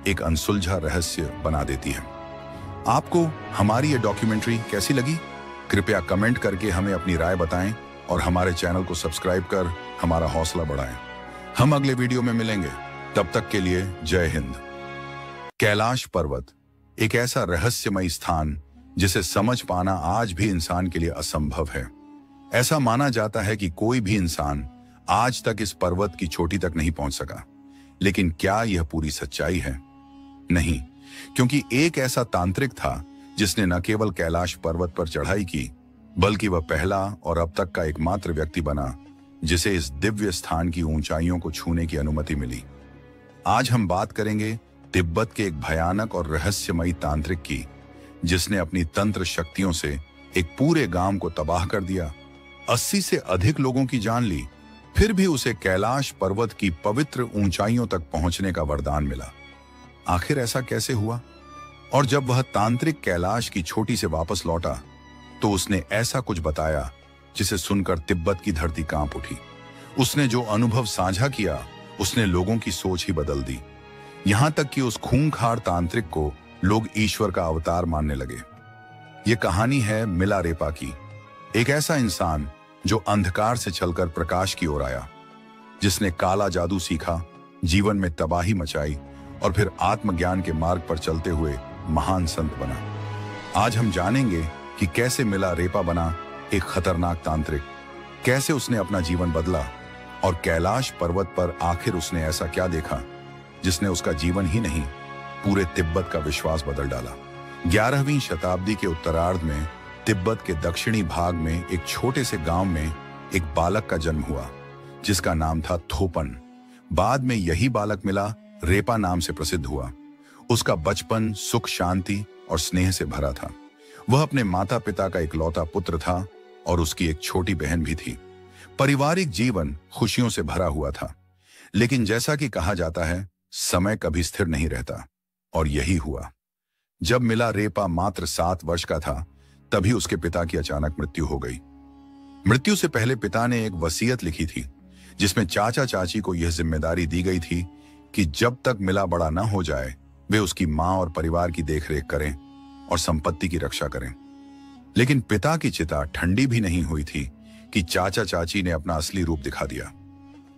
एक अनसुलझा रहस्य बना देती है। आपको हमारी ये डॉक्यूमेंट्री कैसी लगी? कृपया कमेंट करके हमें अपनी राय बताएं और हमारे चैनल को सब्सक्राइब कर हमारा हौसला बढ़ाएं। हम अगले वीडियो में मिलेंगे, तब तक के लिए जय हिंद। कैलाश पर्वत एक ऐसा रहस्यमय स्थान जिसे समझ पाना आज भी इंसान के लिए असंभव है। ऐसा माना जाता है कि कोई भी इंसान आज तक इस पर्वत की चोटी तक नहीं पहुंच सका, लेकिन क्या यह पूरी सच्चाई है? नहीं, क्योंकि एक ऐसा तांत्रिक था जिसने न केवल कैलाश पर्वत पर चढ़ाई की, बल्कि वह पहला और अब तक का एकमात्र व्यक्ति बना जिसे इस दिव्य स्थान की ऊंचाइयों को छूने की अनुमति मिली। आज हम बात करेंगे तिब्बत के एक भयानक और रहस्यमयी तांत्रिक की, जिसने अपनी तंत्र शक्तियों से एक पूरे गांव को तबाह कर दिया, 80 से अधिक लोगों की जान ली, फिर भी उसे कैलाश पर्वत की पवित्र ऊंचाइयों तक पहुंचने का वरदान मिला। आखिर ऐसा कैसे हुआ? और जब वह तांत्रिक कैलाश की चोटी से वापस लौटा तो उसने ऐसा कुछ बताया जिसे सुनकर तिब्बत की धरती कांप उठी। उसने जो अनुभव साझा किया उसने लोगों की सोच ही बदल दी, यहां तक कि उस खूंखार तांत्रिक को लोग ईश्वर का अवतार मानने लगे। ये कहानी है मिलारेपा की, एक ऐसा इंसान जो अंधकार से चलकर प्रकाश की ओर आया, जिसने काला जादू सीखा, जीवन में तबाही मचाई और फिर आत्मज्ञान के मार्ग पर चलते हुए महान संत बना। आज हम जानेंगे कि कैसे मिलारेपा बना एक खतरनाक तांत्रिक, कैसे उसने अपना जीवन बदला और कैलाश पर्वत पर आखिर उसने ऐसा क्या देखा जिसने उसका जीवन ही नहीं, पूरे तिब्बत का विश्वास बदल डाला। 11वीं शताब्दी के उत्तरार्ध में तिब्बत के दक्षिणी भाग में एक छोटे से गांव में एक बालक का जन्म हुआ जिसका नाम था थोपन। बाद में यही बालक मिला रेपा नाम से प्रसिद्ध हुआ। उसका बचपन सुख, शांति और स्नेह से भरा था। वह अपने माता पिता का इकलौता पुत्र था और उसकी एक छोटी बहन भी थी। पारिवारिक जीवन खुशियों से भरा हुआ था, लेकिन जैसा कि कहा जाता है, समय कभी स्थिर नहीं रहता, और यही हुआ। जब मिलारेपा मात्र 7 वर्ष का था, तभी उसके पिता की अचानक मृत्यु हो गई। मृत्यु से पहले पिता ने एक वसीयत लिखी थी, जिसमें चाचा चाची को यह जिम्मेदारी दी गई थी कि जब तक मिला बड़ा न हो जाए, वे उसकी मां और परिवार की देखरेख करें और संपत्ति की रक्षा करें। लेकिन पिता की चिता ठंडी भी नहीं हुई थी कि चाचा चाची ने अपना असली रूप दिखा दिया।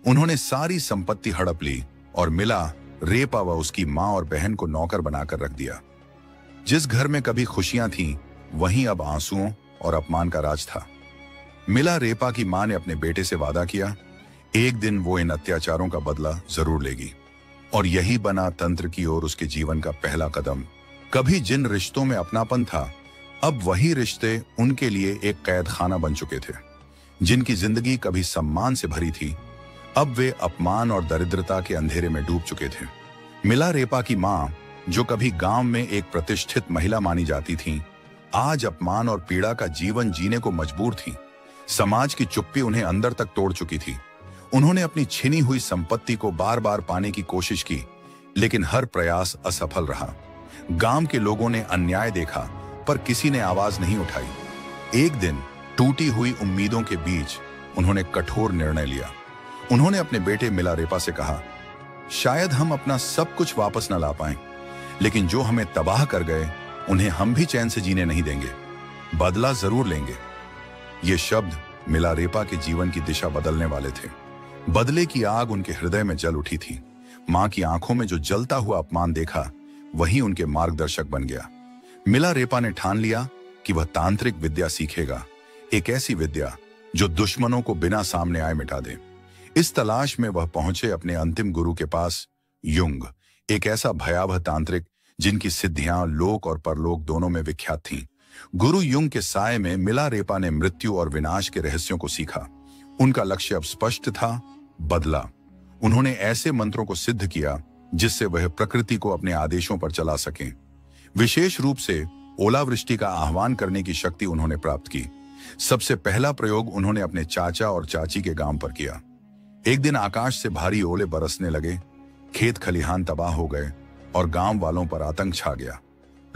उन्होंने सारी संपत्ति हड़प ली और मिला रेपा व उसकी मां और बहन को नौकर बनाकर रख दिया। जिस घर में कभी खुशियां थीं, वहीं अब आंसुओं और अपमान का राज था। मिला रेपा की मां ने अपने बेटे से वादा किया, एक दिन वो इन अत्याचारों का बदला जरूर लेगी, और यही बना तंत्र की ओर उसके जीवन का पहला कदम। कभी जिन रिश्तों में अपनापन था, अब वही रिश्ते उनके लिए एक कैद खाना बन चुके थे। जिनकी जिंदगी कभी सम्मान से भरी थी, अब वे अपमान और दरिद्रता के अंधेरे में डूब चुके थे। मिला रेपा की मां, जो कभी गांव में एक प्रतिष्ठित महिला मानी जाती थी, आज अपमान और पीड़ा का जीवन जीने को मजबूर थी। समाज की चुप्पी उन्हें अंदर तक तोड़ चुकी थी। उन्होंने अपनी छिनी हुई संपत्ति को बार बार पाने की कोशिश की, लेकिन हर प्रयास असफल रहा। गांव के लोगों ने अन्याय देखा, पर किसी ने आवाज नहीं उठाई। एक दिन टूटी हुई उम्मीदों के बीच उन्होंने कठोर निर्णय लिया। उन्होंने अपने बेटे मिलारेपा से कहा, शायद हम अपना सब कुछ वापस न ला पाएं, लेकिन जो हमें तबाह कर गए उन्हें हम भी चैन से जीने नहीं देंगे। बदला जरूर लेंगे। ये शब्द मिलारेपा के जीवन की दिशा बदलने वाले थे। बदले की आग उनके हृदय में जल उठी थी। मां की आंखों में जो जलता हुआ अपमान देखा, वही उनके मार्गदर्शक बन गया। मिलारेपा ने ठान लिया कि वह तांत्रिक विद्या सीखेगा, एक ऐसी विद्या जो दुश्मनों को बिना सामने आए मिटा दे। इस तलाश में वह पहुंचे अपने अंतिम गुरु के पास, युंग, एक ऐसा भयावह तांत्रिक जिनकी सिद्धियां लोक और परलोक दोनों में विख्यात थीं। गुरु युंग के साय में मिलारेपा ने मृत्यु और विनाश के रहस्यों को सीखा। उनका लक्ष्य अब स्पष्ट था, बदला। उन्होंने ऐसे मंत्रों को सिद्ध किया जिससे वह प्रकृति को अपने आदेशों पर चला सकें। विशेष रूप से ओलावृष्टि का आह्वान करने की शक्ति उन्होंने प्राप्त की। सबसे पहला प्रयोग उन्होंने अपने चाचा और चाची के गांव पर किया। एक दिन आकाश से भारी ओले बरसने लगे, खेत खलिहान तबाह हो गए और गांव वालों पर आतंक छा गया।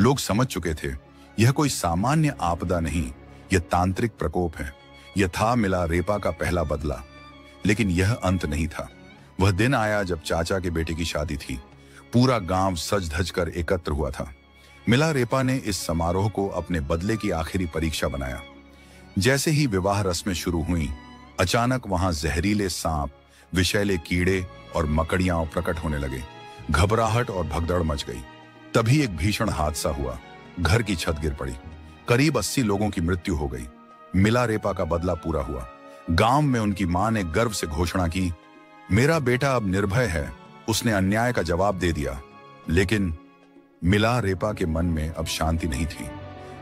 लोग समझ चुके थे, यह कोई सामान्य आपदा नहीं, यह तांत्रिक प्रकोप है। यह था मिलारेपा का पहला बदला। लेकिन यह अंत नहीं था। वह दिन आया जब चाचा के बेटे की शादी थी। पूरा गांव सज धज कर एकत्र हुआ था। मिलारेपा ने इस समारोह को अपने बदले की आखिरी परीक्षा बनाया। जैसे ही विवाह रस्में शुरू हुई, अचानक वहां जहरीले सांप, विषैले कीड़े और मकड़ियां प्रकट होने लगे। घबराहट और भगदड़ मच गई। तभी एक भीषण हादसा हुआ। घर की छत गिर पड़ी। करीब 80 लोगों की मृत्यु हो गई। मिलारेपा का बदला पूरा हुआ। गांव में उनकी मां ने गर्व से घोषणा की, मेरा बेटा अब निर्भय है, उसने अन्याय का जवाब दे दिया। लेकिन मिलारेपा के मन में अब शांति नहीं थी।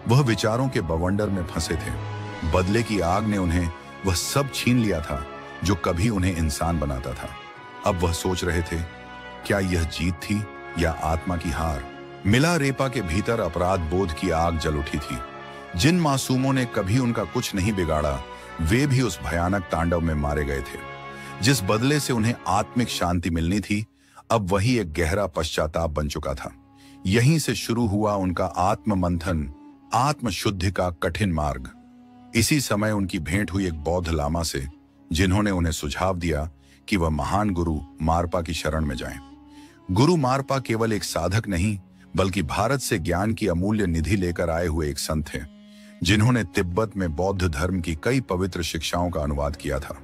वह विचारों के बवंडर में फंसे थे। बदले की आग ने उन्हें वह सब छीन लिया था जो कभी उन्हें इंसान बनाता था। अब वह सोच रहे थे, क्या यह जीत थी या आत्मा की हार? मिलारेपा के भीतर अपराध बोध की आग जल उठी थी। जिन मासूमों ने कभी उनका कुछ नहीं बिगाड़ा, वे भी उस भयानक तांडव में मारे गए थे। जिस बदले से उन्हें आत्मिक शांति मिलनी थी, अब वही एक गहरा पश्चाताप बन चुका था। यहीं से शुरू हुआ उनका आत्म मंथन, आत्मशुद्धि का कठिन मार्ग। इसी समय उनकी भेंट हुई एक बौद्ध लामा से, जिन्होंने उन्हें सुझाव दिया कि वह महान गुरु मारपा की शरण में जाएं। गुरु मारपा केवल एक साधक नहीं, बल्कि भारत से ज्ञान की अमूल्य निधि लेकर आए हुए एक संत हैं, जिन्होंने तिब्बत में बौद्ध धर्म की कई पवित्र शिक्षाओं का अनुवाद किया था।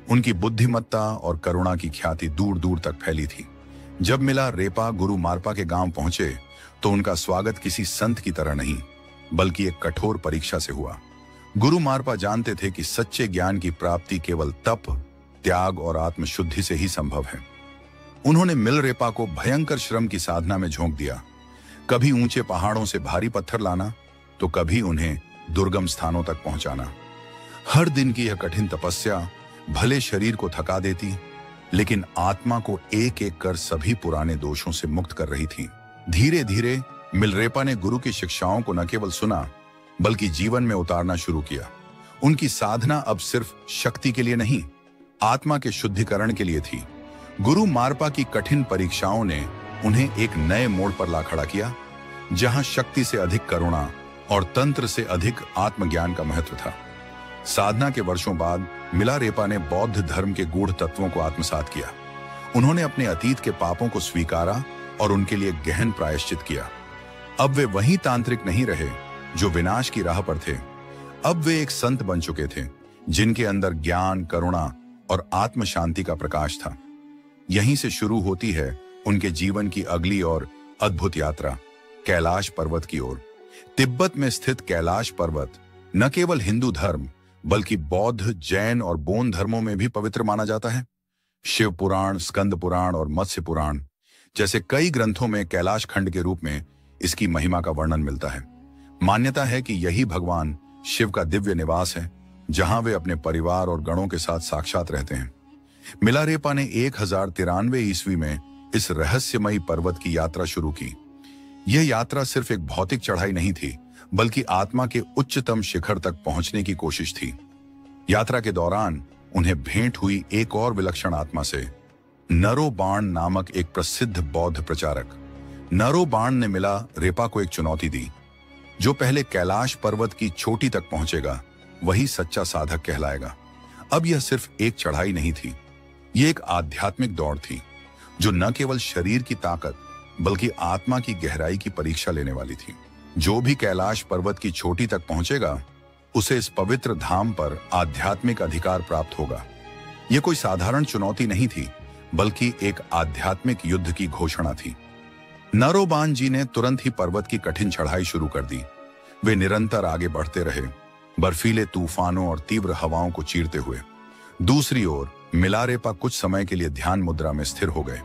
उनकी बुद्धिमत्ता और करुणा की ख्याति दूर दूर तक फैली थी। जब मिलारेपा गुरु मारपा के गांव पहुंचे, तो उनका स्वागत किसी संत की तरह नहीं, बल्कि एक कठोर परीक्षा से हुआ। गुरु मारपा जानते थे कि सच्चे ज्ञान की प्राप्ति केवल तप, त्याग और आत्मशुद्धि से ही संभव है। उन्होंने मिलारेपा को भयंकर श्रम की साधना में झोंक दिया। कभी ऊंचे पहाड़ों से भारी पत्थर लाना, तो कभी उन्हें दुर्गम स्थानों तक पहुंचाना। हर दिन की यह कठिन तपस्या भले शरीर को थका देती, लेकिन आत्मा को एक एक कर सभी पुराने दोषों से मुक्त कर रही थी। धीरे धीरे मिलारेपा ने गुरु की शिक्षाओं को न केवल सुना, बल्कि जीवन में उतारना शुरू किया। उनकी साधना अब सिर्फ शक्ति के लिए नहीं, आत्मा के शुद्धिकरण के लिए थी। गुरु मारपा की कठिन परीक्षाओं ने उन्हें एक नए मोड़ पर ला खड़ा किया, जहां शक्ति से अधिक करुणा और तंत्र से अधिक आत्मज्ञान का महत्व था। साधना के वर्षों बाद मिलारेपा ने बौद्ध धर्म के गूढ़ तत्वों को आत्मसात किया। उन्होंने अपने अतीत के पापों को स्वीकारा और उनके लिए गहन प्रायश्चित किया। अब वे वही तांत्रिक नहीं रहे जो विनाश की राह पर थे। अब वे एक संत बन चुके थे, जिनके अंदर ज्ञान, करुणा और आत्म शांति का प्रकाश था। यहीं से शुरू होती है उनके जीवन की अगली और अद्भुत यात्रा, कैलाश पर्वत की ओर। तिब्बत में स्थित कैलाश पर्वत न केवल हिंदू धर्म, बल्कि बौद्ध, जैन और बोन धर्मों में भी पवित्र माना जाता है। शिव पुराण, स्कंद पुराण और मत्स्य पुराण जैसे कई ग्रंथों में कैलाश खंड के रूप में इसकी महिमा का वर्णन मिलता है। मान्यता है कि यही भगवान शिव का दिव्य निवास है, जहां वे अपने परिवार और गणों के साथ साक्षात रहते हैं। मिलारेपा ने 1093 ईस्वी में इस रहस्यमयी पर्वत की यात्रा शुरू की। यह यात्रा सिर्फ एक भौतिक चढ़ाई नहीं थी, बल्कि आत्मा के उच्चतम शिखर तक पहुंचने की कोशिश थी। यात्रा के दौरान उन्हें भेंट हुई एक और विलक्षण आत्मा से, नरोबाण नामक एक प्रसिद्ध बौद्ध प्रचारक। नरोबाण ने मिला रेपा को एक चुनौती दी। जो पहले कैलाश पर्वत की चोटी तक पहुंचेगा वही सच्चा साधक कहलाएगा। अब यह सिर्फ एक चढ़ाई नहीं थी, यह एक आध्यात्मिक दौड़ थी जो न केवल शरीर की ताकत बल्कि आत्मा की गहराई की परीक्षा लेने वाली थी। जो भी कैलाश पर्वत की चोटी तक पहुंचेगा उसे इस पवित्र धाम पर आध्यात्मिक अधिकार प्राप्त होगा। यह कोई साधारण चुनौती नहीं थी, बल्कि एक आध्यात्मिक युद्ध की घोषणा थी। नरोबाण जी ने तुरंत ही पर्वत की कठिन चढ़ाई शुरू कर दी। वे निरंतर आगे बढ़ते रहे, बर्फीले तूफानों और तीव्र हवाओं को चीरते हुए। दूसरी ओर मिलारेपा कुछ समय के लिए ध्यान मुद्रा में स्थिर हो गए,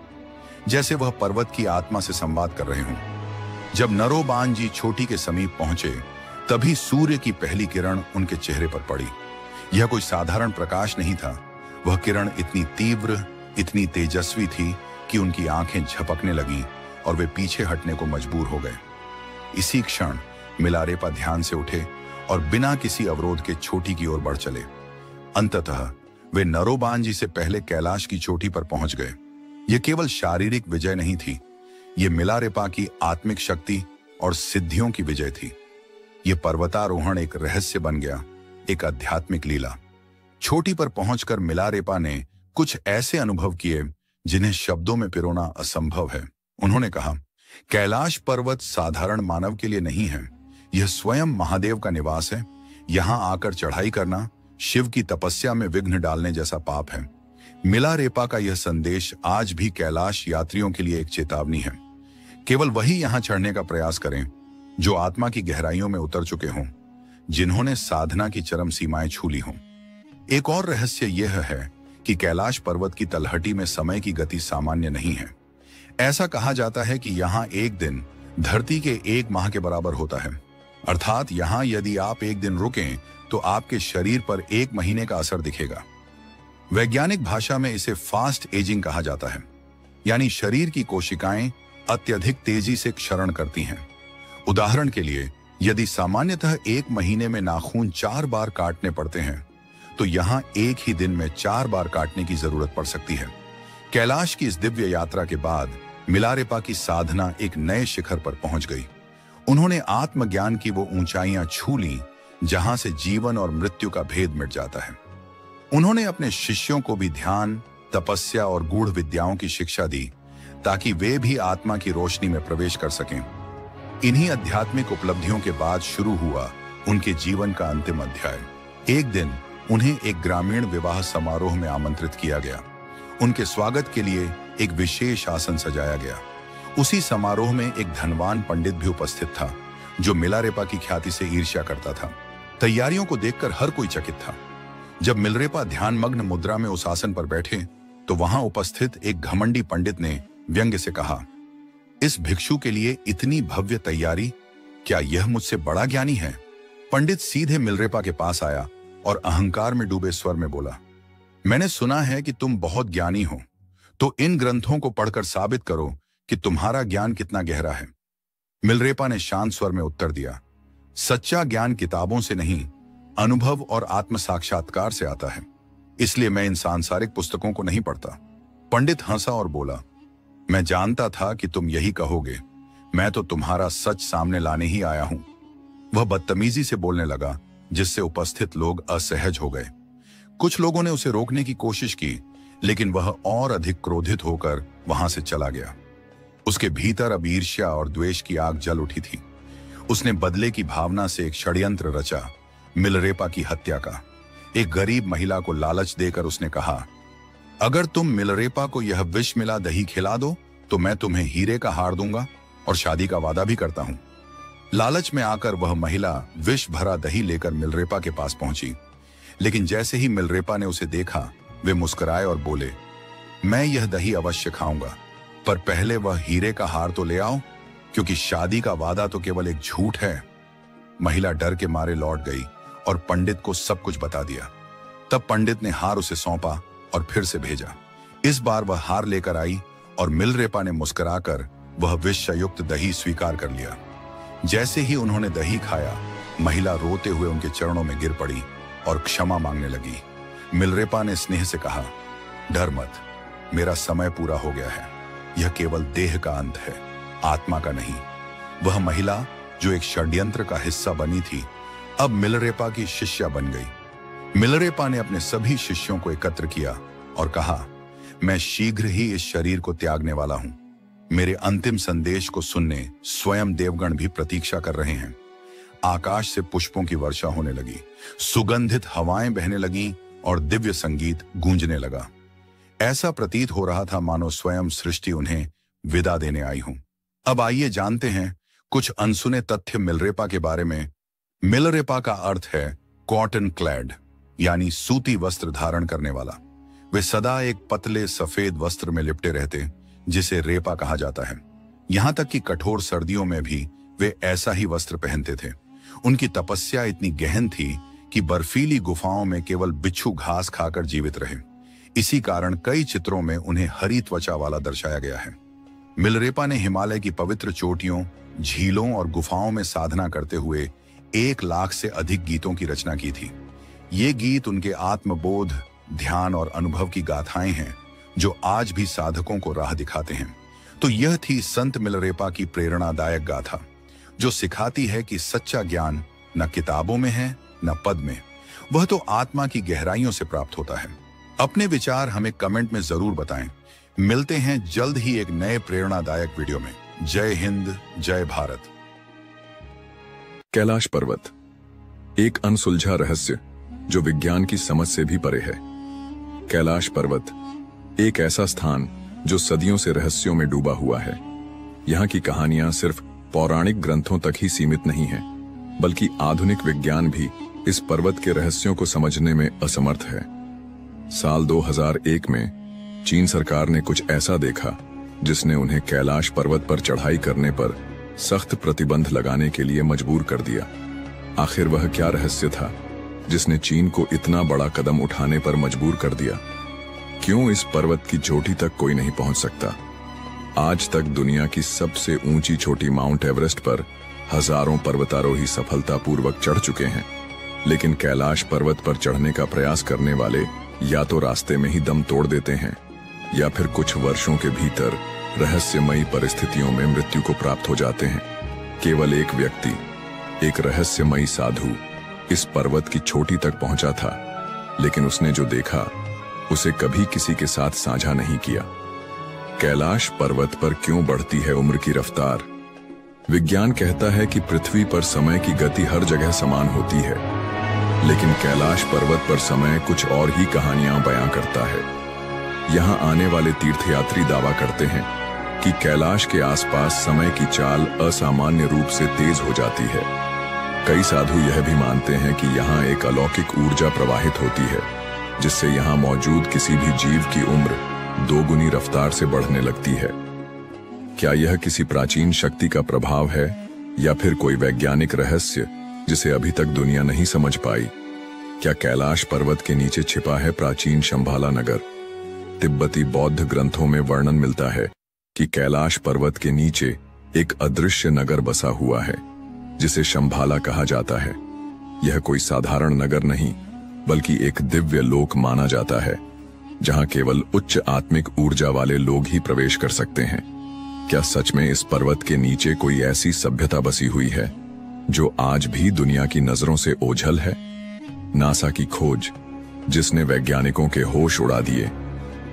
जैसे वह पर्वत की आत्मा से संवाद कर रहे हों। जब नरोबाण जी चोटी के समीप पहुंचे, तभी सूर्य की पहली किरण उनके चेहरे पर पड़ी। यह कोई साधारण प्रकाश नहीं था, वह किरण इतनी तीव्र, इतनी तेजस्वी थी कि उनकी आंखें झपकने लगीं और वे पीछे हटने को मजबूर हो गए। इसी क्षण मिलारेपा ध्यान से उठे और बिना किसी अवरोध के चोटी की ओर बढ़ चले। अंततः वे नरोबाण जी से पहले कैलाश की चोटी पर पहुंच गए। यह केवल शारीरिक विजय नहीं थी, यह मिलारेपा की आत्मिक शक्ति और सिद्धियों की विजय थी। यह पर्वतारोहण एक रहस्य बन गया, एक आध्यात्मिक लीला। चोटी पर पहुंचकर मिलारेपा ने कुछ ऐसे अनुभव किए जिन्हें शब्दों में पिरोना असंभव है। उन्होंने कहा, कैलाश पर्वत साधारण मानव के लिए नहीं है, यह स्वयं महादेव का निवास है। यहां आकर चढ़ाई करना शिव की तपस्या में विघ्न डालने जैसा पाप है। मिलारेपा का यह संदेश आज भी कैलाश यात्रियों के लिए एक चेतावनी है। केवल वही यहां चढ़ने का प्रयास करें जो आत्मा की गहराइयों में उतर चुके हों, जिन्होंने साधना की चरम सीमाएं छू ली हों। एक और रहस्य यह है कि कैलाश पर्वत की तलहटी में समय की गति सामान्य नहीं है। ऐसा कहा जाता है कि यहाँ एक दिन धरती के 1 माह के बराबर होता है। अर्थात यहाँ यदि आप एक दिन रुकें तो आपके शरीर पर 1 महीने का असर दिखेगा। वैज्ञानिक भाषा में इसे फास्ट एजिंग कहा जाता है, यानी शरीर की कोशिकाएं अत्यधिक तेजी से क्षरण करती हैं। उदाहरण के लिए, यदि सामान्यतः 1 महीने में नाखून 4 बार काटने पड़ते हैं, तो यहाँ एक ही दिन में 4 बार काटने की जरूरत पड़ सकती है। कैलाश की इस दिव्य यात्रा के बाद मिलारेपा की साधना एक नए शिखर पर पहुंच गई। उन्होंने आत्मज्ञान की वो ऊंचाइयां छू ली जहां से जीवन और मृत्यु का भेद मिट जाता है। उन्होंने अपने शिष्यों को भी ध्यान, तपस्या और गूढ़ विद्याओं की शिक्षा दी ताकि वे भी आत्मा की रोशनी में प्रवेश कर सकें। इन्हीं आध्यात्मिक उपलब्धियों के बाद शुरू हुआ उनके जीवन का अंतिम अध्याय। एक दिन उन्हें एक ग्रामीण विवाह समारोह में आमंत्रित किया गया। उनके स्वागत के लिए एक विशेष आसन सजाया गया। उसी समारोह में एक धनवान पंडित भी उपस्थित था जो मिलारेपा की ख्याति से ईर्ष्या करता था। तैयारियों को देखकर हर कोई चकित था। जब मिलारेपा ध्यानमग्न मुद्रा में उस आसन पर बैठे तो वहां उपस्थित एक घमंडी पंडित ने व्यंग्य से कहा, इस भिक्षु के लिए इतनी भव्य तैयारी, क्या यह मुझसे बड़ा ज्ञानी है? पंडित सीधे मिलारेपा के पास आया और अहंकार में डूबे स्वर में बोला, मैंने सुना है कि तुम बहुत ज्ञानी हो, तो इन ग्रंथों को पढ़कर साबित करो कि तुम्हारा ज्ञान कितना गहरा है। मिलारेपा ने शांत स्वर में उत्तर दिया, सच्चा ज्ञान किताबों से नहीं, अनुभव और आत्म साक्षात्कार से आता है, इसलिए मैं इन सांसारिक पुस्तकों को नहीं पढ़ता। पंडित हंसा और बोला, मैं जानता था कि तुम यही कहोगे, मैं तो तुम्हारा सच सामने लाने ही आया हूं। वह बदतमीजी से बोलने लगा, जिससे उपस्थित लोग असहज हो गए। कुछ लोगों ने उसे रोकने की कोशिश की, लेकिन वह और अधिक क्रोधित होकर वहां से चला गया। उसके भीतर अब ईर्ष्या और द्वेष की आग जल उठी थी। उसने बदले की भावना से एक षड्यंत्र रचा, मिलारेपा की हत्या का। एक गरीब महिला को लालच देकर उसने कहा, अगर तुम मिलारेपा को यह विष मिला दही खिला दो तो मैं तुम्हें हीरे का हार दूंगा और शादी का वादा भी करता हूं। लालच में आकर वह महिला विष भरा दही लेकर मिलारेपा के पास पहुंची, लेकिन जैसे ही मिलारेपा ने उसे देखा, वे मुस्कुराए और बोले, मैं यह दही अवश्य खाऊंगा, पर पहले वह हीरे का हार तो ले आओ, क्योंकि शादी का वादा तो केवल एक झूठ है। महिला डर के मारे लौट गई और पंडित को सब कुछ बता दिया। तब पंडित ने हार उसे सौंपा और फिर से भेजा। इस बार वह हार लेकर आई और मिलारेपा ने मुस्कुराकर वह विषयुक्त दही स्वीकार कर लिया। जैसे ही उन्होंने दही खाया, महिला रोते हुए उनके चरणों में गिर पड़ी और क्षमा मांगने लगी। मिलारेपा ने स्नेह से कहा, डर मत, मेरा समय पूरा हो गया है। यह केवल देह का अंत है, आत्मा का नहीं। वह महिला जो एक षड्यंत्र का हिस्सा बनी थी, अब मिलरेपा की शिष्या बन गई। मिलरेपा ने अपने सभी शिष्यों को एकत्र किया और कहा, मैं शीघ्र ही इस शरीर को त्यागने वाला हूं। मेरे अंतिम संदेश को सुनने स्वयं देवगण भी प्रतीक्षा कर रहे हैं। आकाश से पुष्पों की वर्षा होने लगी, सुगंधित हवाएं बहने लगीं और दिव्य संगीत गूंजने लगा। ऐसा प्रतीत हो रहा था मानो स्वयं सृष्टि उन्हें विदा देने आई हूं। अब आइए जानते हैं कुछ अनसुने तथ्य मिलरेपा के बारे में। मिलरेपा का अर्थ है कॉटन क्लैड, यानी सूती वस्त्र धारण करने वाला। वे सदा एक पतले सफेद वस्त्र में लिपटे रहते, जिसे रेपा कहा जाता है। यहां तक कि कठोर सर्दियों में भी वे ऐसा ही वस्त्र पहनते थे। उनकी तपस्या इतनी गहन थी कि बर्फीली गुफाओं में केवल बिच्छू घास खाकर जीवित रहे। इसी कारण कई चित्रों में उन्हें हरी त्वचा वाला दर्शाया गया है। मिलरेपा ने हिमालय की पवित्र चोटियों, झीलों और गुफाओं में साधना करते हुए 1 लाख से अधिक गीतों की रचना की थी। ये गीत उनके आत्मबोध, ध्यान और अनुभव की गाथाएं हैं, जो आज भी साधकों को राह दिखाते हैं। तो यह थी संत मिलरेपा की प्रेरणादायक गाथा, जो सिखाती है कि सच्चा ज्ञान न किताबों में है न पद में, वह तो आत्मा की गहराइयों से प्राप्त होता है। अपने विचार हमें कमेंट में जरूर बताएं। मिलते हैं जल्द ही एक नए प्रेरणादायक वीडियो में। जय हिंद, जय भारत। कैलाश पर्वत, एक अनसुलझा रहस्य जो विज्ञान की समझ से भी परे है। कैलाश पर्वत एक ऐसा स्थान जो सदियों से रहस्यों में डूबा हुआ है। यहाँ की कहानियां सिर्फ पौराणिक ग्रंथों तक ही सीमित नहीं है, बल्कि आधुनिक विज्ञान भी इस पर्वत के रहस्यों को समझने में असमर्थ है। साल 2001 में चीन सरकार ने कुछ ऐसा देखा जिसने उन्हें कैलाश पर्वत पर चढ़ाई करने पर सख्त प्रतिबंध लगाने के लिए मजबूर कर दिया। आखिर वह क्या रहस्य था जिसने चीन को इतना बड़ा कदम उठाने पर मजबूर कर दिया? क्यों इस पर्वत की चोटी तक कोई नहीं पहुंच सकता? आज तक दुनिया की सबसे ऊंची चोटी माउंट एवरेस्ट पर हजारों पर्वतारोही सफलतापूर्वक चढ़ चुके हैं, लेकिन कैलाश पर्वत पर चढ़ने का प्रयास करने वाले या तो रास्ते में ही दम तोड़ देते हैं या फिर कुछ वर्षों के भीतर रहस्यमयी परिस्थितियों में मृत्यु को प्राप्त हो जाते हैं। केवल एक व्यक्ति, एक रहस्यमयी साधु इस पर्वत की चोटी तक पहुंचा था, लेकिन उसने जो देखा उसे कभी किसी के साथ साझा नहीं किया। कैलाश पर्वत पर क्यों बढ़ती है उम्र की रफ्तार? विज्ञान कहता है कि पृथ्वी पर समय की गति हर जगह समान होती है, लेकिन कैलाश पर्वत पर समय कुछ और ही कहानियां बयां करता है। यहां आने वाले तीर्थयात्री दावा करते हैं कि कैलाश के आसपास समय की चाल असामान्य रूप से तेज हो जाती है। कई साधु यह भी मानते हैं कि यहाँ एक अलौकिक ऊर्जा प्रवाहित होती है, जिससे यहाँ मौजूद किसी भी जीव की उम्र 2 गुनी रफ्तार से बढ़ने लगती है। क्या यह किसी प्राचीन शक्ति का प्रभाव है या फिर कोई वैज्ञानिक रहस्य जिसे अभी तक दुनिया नहीं समझ पाई? क्या कैलाश पर्वत के नीचे छिपा है प्राचीन शंभाला नगर? तिब्बती बौद्ध ग्रंथों में वर्णन मिलता है कि कैलाश पर्वत के नीचे एक अदृश्य नगर बसा हुआ है, जिसे शंभाला कहा जाता है। यह कोई साधारण नगर नहीं, बल्कि एक दिव्य लोक माना जाता है, जहां केवल उच्च आत्मिक ऊर्जा वाले लोग ही प्रवेश कर सकते हैं। क्या सच में इस पर्वत के नीचे कोई ऐसी सभ्यता बसी हुई है जो आज भी दुनिया की नजरों से ओझल है? नासा की खोज, जिसने वैज्ञानिकों के होश उड़ा दिए।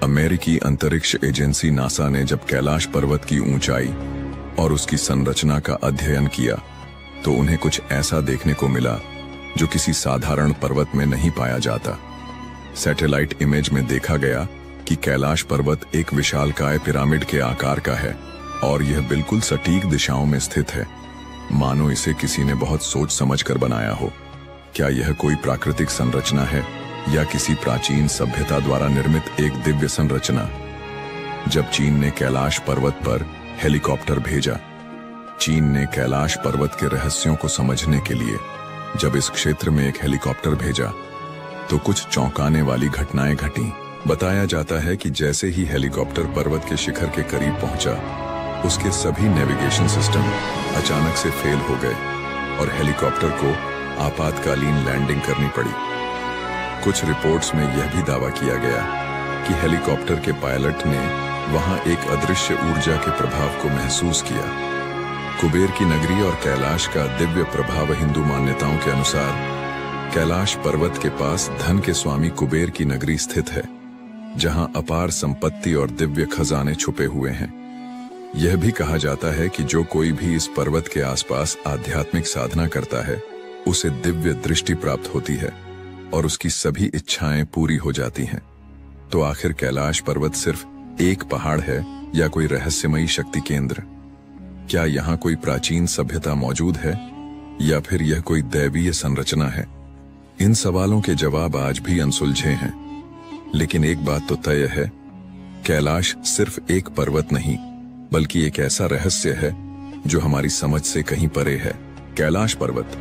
अमेरिकी अंतरिक्ष एजेंसी नासा ने जब कैलाश पर्वत की ऊंचाई और उसकी संरचना का अध्ययन किया, तो उन्हें कुछ ऐसा देखने को मिला जो किसी साधारण पर्वत में नहीं पाया जाता। सैटेलाइट इमेज में देखा गया कि कैलाश पर्वत एक विशालकाय पिरामिड के आकार का है और यह बिल्कुल सटीक दिशाओं में स्थित है, मानो इसे किसी ने बहुत सोच समझकर बनाया हो। क्या यह कोई प्राकृतिक संरचना है या किसी प्राचीन सभ्यता द्वारा निर्मित एक दिव्य संरचना? जब चीन ने कैलाश पर्वत पर हेलीकॉप्टर भेजा, चीन ने कैलाश पर्वत के रहस्यों को समझने के लिए जब इस क्षेत्र में एक हेलीकॉप्टर भेजा, तो कुछ चौंकाने वाली घटनाएं घटीं। बताया जाता है कि जैसे ही हेलीकॉप्टर पर्वत के शिखर के करीब पहुंचा, उसके सभी नेविगेशन सिस्टम अचानक से फेल हो गए और हेलीकॉप्टर को आपातकालीन लैंडिंग करनी पड़ी। कुछ रिपोर्ट्स में यह भी दावा किया गया कि हेलीकॉप्टर के पायलट ने वहां एक अदृश्य ऊर्जा के प्रभाव को महसूस किया। कुबेर की नगरी और कैलाश का दिव्य प्रभाव। हिंदू मान्यताओं के अनुसार कैलाश पर्वत के पास धन के स्वामी कुबेर की नगरी स्थित है, जहां अपार संपत्ति और दिव्य खजाने छुपे हुए हैं। यह भी कहा जाता है कि जो कोई भी इस पर्वत के आसपास आध्यात्मिक साधना करता है, उसे दिव्य दृष्टि प्राप्त होती है और उसकी सभी इच्छाएं पूरी हो जाती हैं। तो आखिर कैलाश पर्वत सिर्फ एक पहाड़ है या कोई रहस्यमयी शक्ति केंद्र? क्या यहाँ कोई प्राचीन सभ्यता मौजूद है या फिर यह कोई दैवीय संरचना है? इन सवालों के जवाब आज भी अनसुलझे हैं। लेकिन एक बात तो तय है, कैलाश सिर्फ एक पर्वत नहीं, बल्कि एक ऐसा रहस्य है जो हमारी समझ से कहीं परे है। कैलाश पर्वत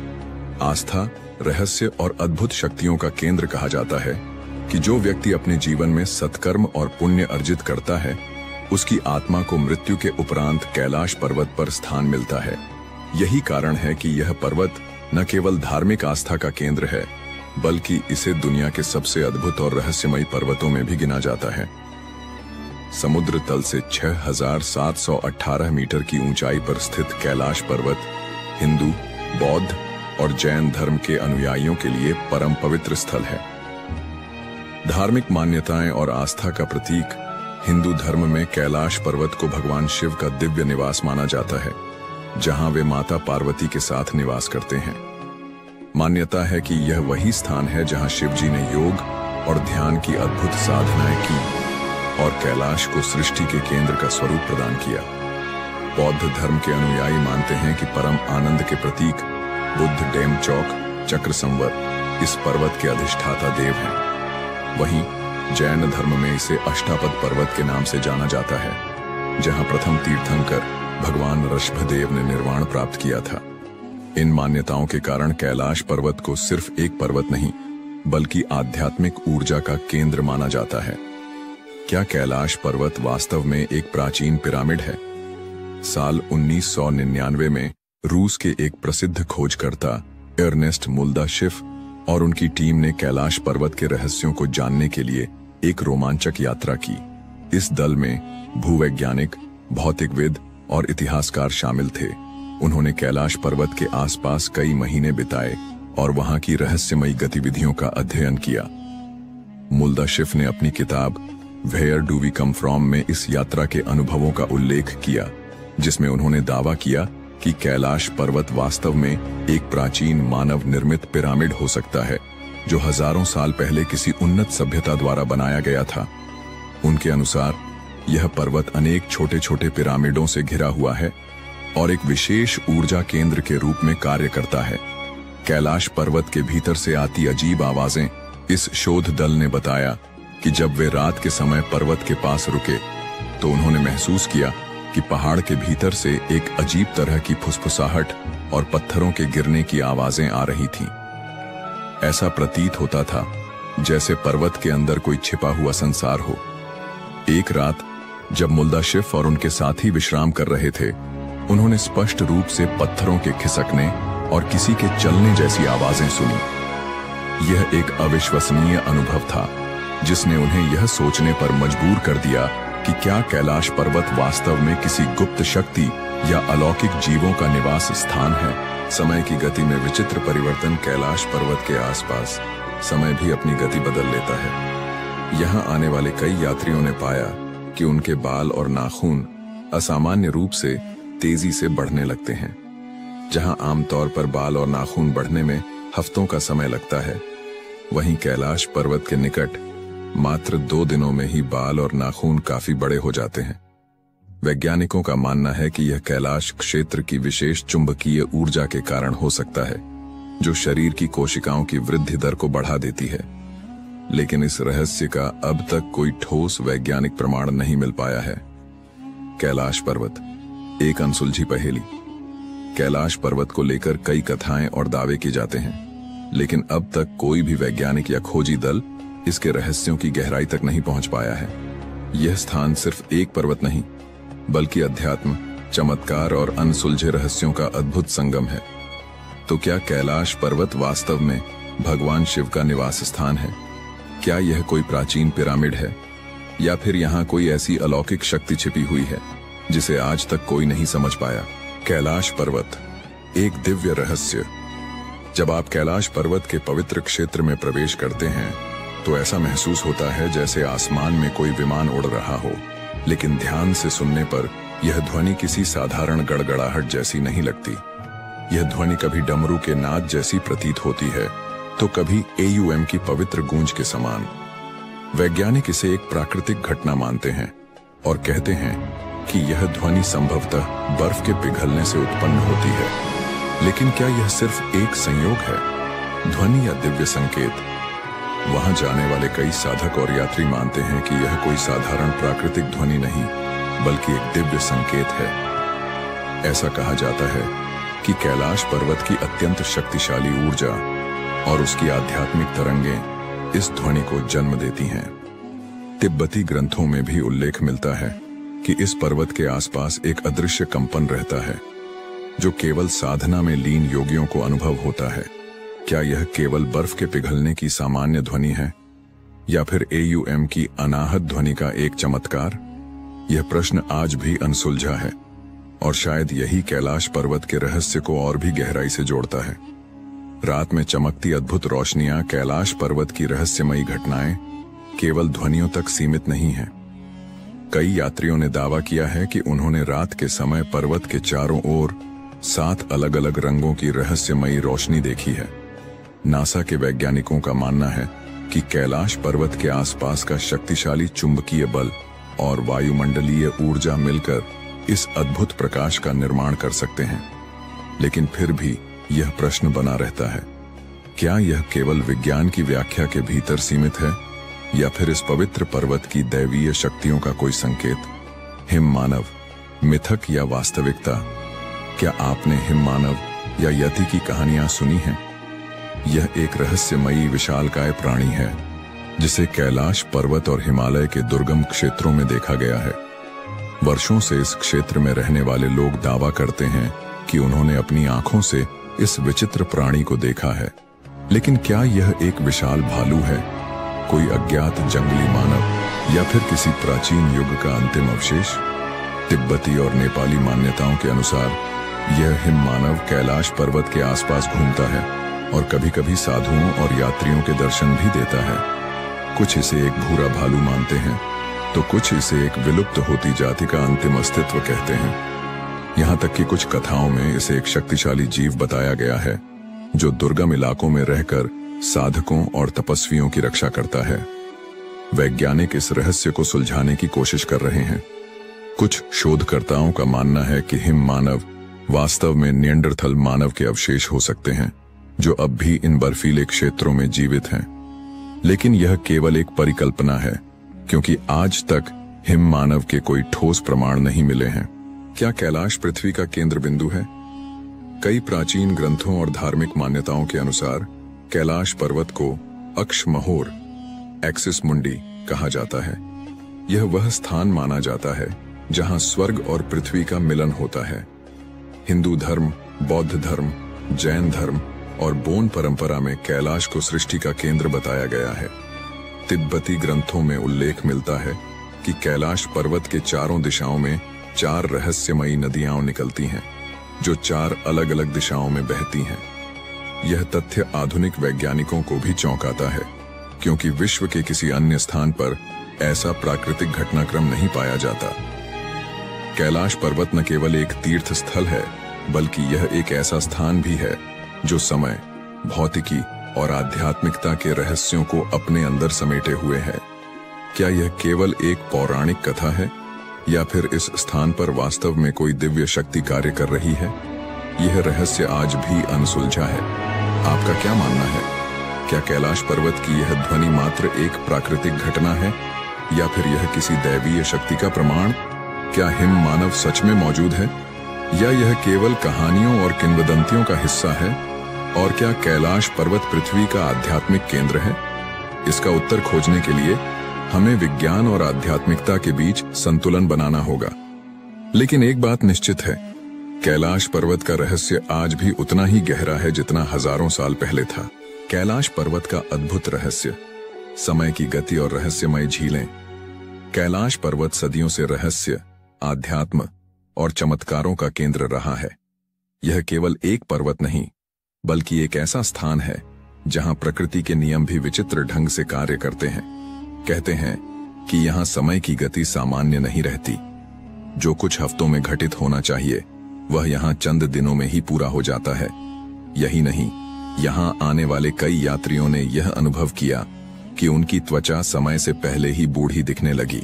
आस्था, रहस्य और अद्भुत शक्तियों का केंद्र कहा जाता है कि जो व्यक्ति अपने जीवन में सत्कर्म और पुण्य अर्जित करता है, उसकी आत्मा को मृत्यु के उपरांत कैलाश पर्वत पर स्थान मिलता है। यही कारण है कि यह पर्वत न केवल धार्मिक आस्था का केंद्र है, बल्कि इसे दुनिया के सबसे अद्भुत और रहस्यमयी पर्वतों में भी गिना जाता है। समुद्र तल से 6,718 मीटर की ऊंचाई पर स्थित कैलाश पर्वत हिंदू, बौद्ध और जैन धर्म के अनुयायियों के लिए परम पवित्र स्थल है। धार्मिक मान्यताएं और आस्था का प्रतीक हिंदू धर्म में कैलाश पर्वत को भगवान शिव का दिव्य निवास माना जाता है, जहां वे माता पार्वती के साथ निवास करते हैं। मान्यता है कि यह वही स्थान है जहां शिव जी ने योग और ध्यान की अद्भुत साधनाएं की और कैलाश को सृष्टि के केंद्र का स्वरूप प्रदान किया। बौद्ध धर्म के अनुयायी मानते हैं कि परम आनंद के प्रतीक बुद्ध डेमचौक चक्र संवर इस पर्वत के अधिष्ठाता देव हैं। वहीं जैन धर्म में इसे अष्टापद पर्वत के नाम से जाना जाता है, जहां प्रथम तीर्थंकर भगवान ऋषभदेव ने निर्वाण प्राप्त किया था। इन मान्यताओं के कारण कैलाश पर्वत को सिर्फ एक पर्वत नहीं, बल्कि आध्यात्मिक ऊर्जा का केंद्र माना जाता है। क्या कैलाश पर्वत वास्तव में एक प्राचीन पिरामिड है? साल 1999 में रूस के एक प्रसिद्ध खोजकर्ता अर्नेस्ट मुल्दाशिफ और उनकी टीम ने कैलाश पर्वत के रहस्यों को जानने के लिए एक रोमांचक यात्रा की। इस दल में भूवैज्ञानिक, भौतिकविद और इतिहासकार शामिल थे। उन्होंने कैलाश पर्वत के आसपास कई महीने बिताए और वहां की रहस्यमयी गतिविधियों का अध्ययन किया। मुल्दाशिफ ने अपनी किताब where do we come from में इस यात्रा के अनुभवों का उल्लेख किया, जिसमें उन्होंने दावा किया कि कैलाश पर्वत वास्तव में एक प्राचीन मानव निर्मित पिरामिड हो सकता है, जो हजारों साल पहले किसी उन्नत सभ्यता द्वारा बनाया गया था। उनके अनुसार यह पर्वत अनेक छोटे छोटे पिरामिडों से घिरा हुआ है और एक विशेष ऊर्जा केंद्र के रूप में कार्य करता है। कैलाश पर्वत के भीतर से आती अजीब आवाजें। इस शोध दल ने बताया कि जब वे रात के समय पर्वत के पास रुके तो उन्होंने महसूस किया कि पहाड़ के भीतर से एक अजीब तरह की फुसफुसाहट और पत्थरों के गिरने की आवाजें आ रही थीं। ऐसा प्रतीत होता था जैसे पर्वत के अंदर कोई छिपा हुआ संसार हो। एक रात जब मुल्दाशिफ और उनके साथी विश्राम कर रहे थे, उन्होंने स्पष्ट रूप से पत्थरों के खिसकने और किसी के चलने जैसी आवाजें सुनी। यह एक अविश्वसनीय अनुभव था, जिसने उन्हें यह सोचने पर मजबूर कर दिया कि क्या कैलाश पर्वत वास्तव में किसी गुप्त शक्ति या अलौकिक जीवों का निवास स्थान है। समय की गति में विचित्र परिवर्तन। कैलाश पर्वत के आसपास समय भी अपनी गति बदल लेता है। यहाँ आने वाले कई यात्रियों ने पाया कि उनके बाल और नाखून असामान्य रूप से तेजी से बढ़ने लगते हैं। जहाँ आमतौर पर बाल और नाखून बढ़ने में हफ्तों का समय लगता है, वहीं कैलाश पर्वत के निकट मात्र 2 दिनों में ही बाल और नाखून काफी बड़े हो जाते हैं। वैज्ञानिकों का मानना है कि यह कैलाश क्षेत्र की विशेष चुंबकीय ऊर्जा के कारण हो सकता है, जो शरीर की कोशिकाओं की वृद्धि दर को बढ़ा देती है। लेकिन इस रहस्य का अब तक कोई ठोस वैज्ञानिक प्रमाण नहीं मिल पाया है। कैलाश पर्वत एक अनसुलझी पहेली। कैलाश पर्वत को लेकर कई कथाएं और दावे किए जाते हैं, लेकिन अब तक कोई भी वैज्ञानिक या खोजी दल इसके रहस्यों की गहराई तक नहीं पहुंच पाया है। यह स्थान सिर्फ एक पर्वत नहीं, बल्कि अध्यात्म, चमत्कार और अनसुलझे रहस्यों का अद्भुत संगम है। तो क्या कैलाश पर्वत वास्तव में भगवान शिव का निवास स्थान है? क्या यह कोई प्राचीन पिरामिड है या फिर यहाँ कोई ऐसी अलौकिक शक्ति छिपी हुई है जिसे आज तक कोई नहीं समझ पाया। कैलाश पर्वत, एक दिव्य रहस्य। जब आप कैलाश पर्वत के पवित्र क्षेत्र में प्रवेश करते हैं तो ऐसा महसूस होता है जैसे आसमान में कोई विमान उड़ रहा हो, लेकिन ध्यान से सुनने पर यह ध्वनि किसी साधारण गड़गड़ाहट जैसी नहीं लगती। यह ध्वनि कभी डमरू के नाद जैसी प्रतीत होती है तो कभी AUM की पवित्र गूंज के समान। वैज्ञानिक इसे एक प्राकृतिक घटना मानते हैं और कहते हैं कि यह ध्वनि संभवतः बर्फ के पिघलने से उत्पन्न होती है। लेकिन क्या यह सिर्फ एक संयोग है, ध्वनि या दिव्य संकेत? वहां जाने वाले कई साधक और यात्री मानते हैं कि यह कोई साधारण प्राकृतिक ध्वनि नहीं, बल्कि एक दिव्य संकेत है। ऐसा कहा जाता है कि कैलाश पर्वत की अत्यंत शक्तिशाली ऊर्जा और उसकी आध्यात्मिक तरंगें इस ध्वनि को जन्म देती हैं। तिब्बती ग्रंथों में भी उल्लेख मिलता है कि इस पर्वत के आसपास एक अदृश्य कंपन रहता है जो केवल साधना में लीन योगियों को अनुभव होता है। क्या यह केवल बर्फ के पिघलने की सामान्य ध्वनि है या फिर AUM की अनाहत ध्वनि का एक चमत्कार? यह प्रश्न आज भी अनसुलझा है और शायद यही कैलाश पर्वत के रहस्य को और भी गहराई से जोड़ता है। रात में चमकती अद्भुत रोशनियां, कैलाश पर्वत की रहस्यमयी घटनाएं केवल ध्वनियों तक सीमित नहीं हैं। कई यात्रियों ने दावा किया है कि उन्होंने रात के समय पर्वत के चारों ओर 7 अलग-अलग रंगों की रहस्यमयी रोशनी देखी है। नासा के वैज्ञानिकों का मानना है कि कैलाश पर्वत के आसपास का शक्तिशाली चुंबकीय बल और वायुमंडलीय ऊर्जा मिलकर इस अद्भुत प्रकाश का निर्माण कर सकते हैं। लेकिन फिर भी यह प्रश्न बना रहता है, क्या यह केवल विज्ञान की व्याख्या के भीतर सीमित है या फिर इस पवित्र पर्वत की दैवीय शक्तियों का कोई संकेत? हिम मानव, मिथक या वास्तविकता? क्या आपने हिम मानव या यति की कहानियां सुनी हैं? यह एक रहस्यमयी विशालकाय प्राणी है जिसे कैलाश पर्वत और हिमालय के दुर्गम क्षेत्रों में देखा गया है। वर्षों से इस क्षेत्र में रहने वाले लोग दावा करते हैं कि उन्होंने अपनी आंखों से इस विचित्र प्राणी को देखा है। लेकिन क्या यह एक विशाल भालू है, कोई अज्ञात जंगली मानव या फिर किसी प्राचीन युग का अंतिम अवशेष? तिब्बती और नेपाली मान्यताओं के अनुसार यह हिम मानव कैलाश पर्वत के आसपास घूमता है और कभी-कभी साधुओं और यात्रियों के दर्शन भी देता है। कुछ इसे एक भूरा भालू मानते हैं तो कुछ इसे एक विलुप्त होती जाति का अंतिम अस्तित्व कहते हैं। यहाँ तक कि कुछ कथाओं में इसे एक शक्तिशाली जीव बताया गया है जो दुर्गम इलाकों में रहकर साधकों और तपस्वियों की रक्षा करता है। वैज्ञानिक इस रहस्य को सुलझाने की कोशिश कर रहे हैं। कुछ शोधकर्ताओं का मानना है कि हिम मानव वास्तव में निएंडरथल मानव के अवशेष हो सकते हैं जो अब भी इन बर्फीले क्षेत्रों में जीवित हैं। लेकिन यह केवल एक परिकल्पना है क्योंकि आज तक हिम मानव के कोई ठोस प्रमाण नहीं मिले हैं। क्या कैलाश पृथ्वी का केंद्र बिंदु है? कई प्राचीन ग्रंथों और धार्मिक मान्यताओं के अनुसार कैलाश पर्वत को अक्षमहोर, एक्सिस मुंडी कहा जाता है। यह वह स्थान माना जाता है जहां स्वर्ग और पृथ्वी का मिलन होता है। हिंदू धर्म, बौद्ध धर्म, जैन धर्म और बोन परंपरा में कैलाश को सृष्टि का केंद्र बताया गया है। तिब्बती ग्रंथों में उल्लेख मिलता है कि कैलाश पर्वत के चारों दिशाओं में 4 रहस्यमयी नदियां निकलती हैं जो 4 अलग-अलग दिशाओं में बहती हैं। यह तथ्य आधुनिक वैज्ञानिकों को भी चौंकाता है क्योंकि विश्व के किसी अन्य स्थान पर ऐसा प्राकृतिक घटनाक्रम नहीं पाया जाता। कैलाश पर्वत न केवल एक तीर्थ स्थल है बल्कि यह एक ऐसा स्थान भी है जो समय, भौतिकी और आध्यात्मिकता के रहस्यों को अपने अंदर समेटे हुए है। क्या यह केवल एक पौराणिक कथा है या फिर इस स्थान पर वास्तव में कोई दिव्य शक्ति कार्य कर रही है? यह रहस्य आज भी अनसुलझा है। आपका क्या मानना है? क्या कैलाश पर्वत की यह ध्वनि मात्र एक प्राकृतिक घटना है या फिर यह किसी दैवीय शक्ति का प्रमाण? क्या हिम मानव सच में मौजूद है या यह केवल कहानियों और किंवदंतियों का हिस्सा है? और क्या कैलाश पर्वत पृथ्वी का आध्यात्मिक केंद्र है? इसका उत्तर खोजने के लिए हमें विज्ञान और आध्यात्मिकता के बीच संतुलन बनाना होगा। लेकिन एक बात निश्चित है, कैलाश पर्वत का रहस्य आज भी उतना ही गहरा है जितना हजारों साल पहले था। कैलाश पर्वत का अद्भुत रहस्य, समय की गति और रहस्यमय झीलें। कैलाश पर्वत सदियों से रहस्य, आध्यात्म और चमत्कारों का केंद्र रहा है। यह केवल एक पर्वत नहीं, बल्कि एक ऐसा स्थान है जहां प्रकृति के नियम भी विचित्र ढंग से कार्य करते हैं। कहते हैं कि यहां समय की गति सामान्य नहीं रहती। जो कुछ हफ्तों में घटित होना चाहिए वह यहां चंद दिनों में ही पूरा हो जाता है। यही नहीं, यहां आने वाले कई यात्रियों ने यह अनुभव किया कि उनकी त्वचा समय से पहले ही बूढ़ी दिखने लगी।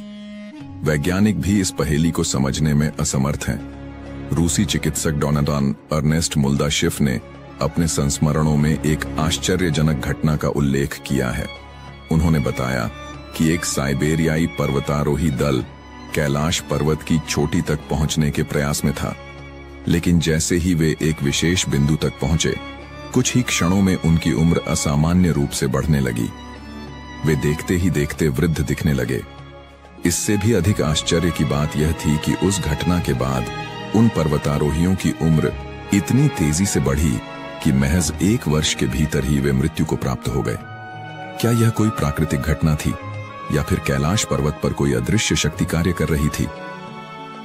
वैज्ञानिक भी इस पहेली को समझने में असमर्थ हैं। रूसी चिकित्सक डोनाल्ड अर्नेस्ट मुल्दाशिफ ने अपने संस्मरणों में एक आश्चर्यजनक घटना का उल्लेख किया है। उन्होंने बताया कि एक साइबेरियाई पर्वतारोही दल कैलाश पर्वत की चोटी तक पहुंचने के प्रयास में था, लेकिन जैसे ही वे एक विशेष बिंदु तक पहुंचे, कुछ ही क्षणों में उनकी उम्र असामान्य रूप से बढ़ने लगी। वे देखते ही देखते वृद्ध दिखने लगे। इससे भी अधिक आश्चर्य की बात यह थी कि उस घटना के बाद उन पर्वतारोहियों की उम्र इतनी तेजी से बढ़ी कि महज 1 वर्ष के भीतर ही वे मृत्यु को प्राप्त हो गए। क्या यह कोई प्राकृतिक घटना थी या फिर कैलाश पर्वत पर कोई अदृश्य शक्ति कार्य कर रही थी?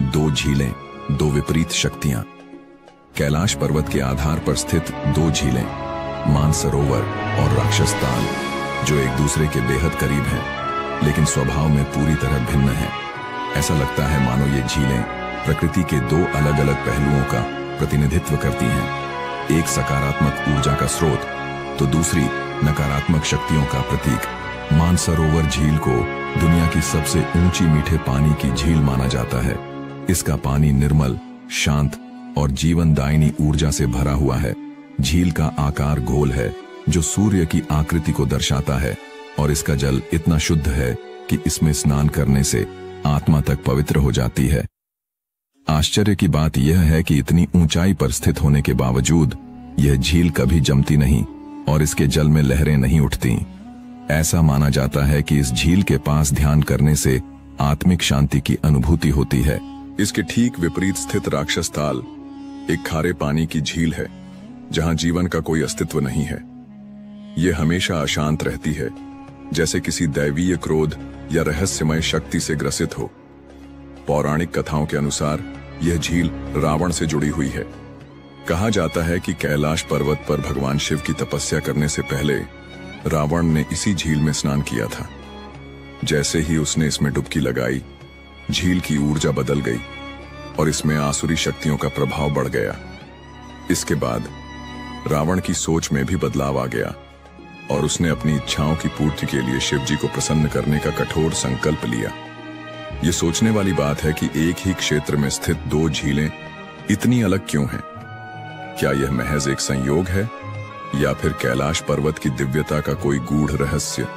2 झीलें, 2 विपरीत शक्तियां। कैलाश पर्वत के आधार पर स्थित 2 झीलें, मानसरोवर और राक्षस ताल, जो एक दूसरे के बेहद करीब हैं, लेकिन स्वभाव में पूरी तरह भिन्न हैं। ऐसा लगता है मानो ये झीलें प्रकृति के 2 अलग अलग पहलुओं का प्रतिनिधित्व करती हैं। एक सकारात्मक ऊर्जा का स्रोत तो दूसरी नकारात्मक शक्तियों का प्रतीक। मानसरोवर झील को दुनिया की सबसे ऊंची मीठे पानी की झील माना जाता है। इसका पानी निर्मल, शांत और जीवनदायिनी ऊर्जा से भरा हुआ है। झील का आकार गोल है, जो सूर्य की आकृति को दर्शाता है, और इसका जल इतना शुद्ध है कि इसमें स्नान करने से आत्मा तक पवित्र हो जाती है। आश्चर्य की बात यह है कि इतनी ऊंचाई पर स्थित होने के बावजूद यह झील कभी जमती नहीं और इसके जल में लहरें नहीं उठती। ऐसा माना जाता है कि इस झील के पास ध्यान करने से आत्मिक शांति की अनुभूति होती है। इसके ठीक विपरीत स्थित राक्षस ताल एक खारे पानी की झील है, जहां जीवन का कोई अस्तित्व नहीं है। यह हमेशा अशांत रहती है, जैसे किसी दैवीय क्रोध या रहस्यमय शक्ति से ग्रसित हो। पौराणिक कथाओं के अनुसार यह झील रावण से जुड़ी हुई है। कहा जाता है कि कैलाश पर्वत पर भगवान शिव की तपस्या करने से पहले रावण ने इसी झील में स्नान किया था। जैसे ही उसने इसमें डुबकी लगाई, झील की ऊर्जा बदल गई और इसमें आसुरी शक्तियों का प्रभाव बढ़ गया। इसके बाद रावण की सोच में भी बदलाव आ गया और उसने अपनी इच्छाओं की पूर्ति के लिए शिव जी को प्रसन्न करने का कठोर संकल्प लिया। यह सोचने वाली बात है कि एक ही क्षेत्र में स्थित 2 झीलें इतनी अलग क्यों हैं? क्या यह महज एक संयोग है या फिर कैलाश पर्वत की दिव्यता का कोई गूढ़ रहस्य?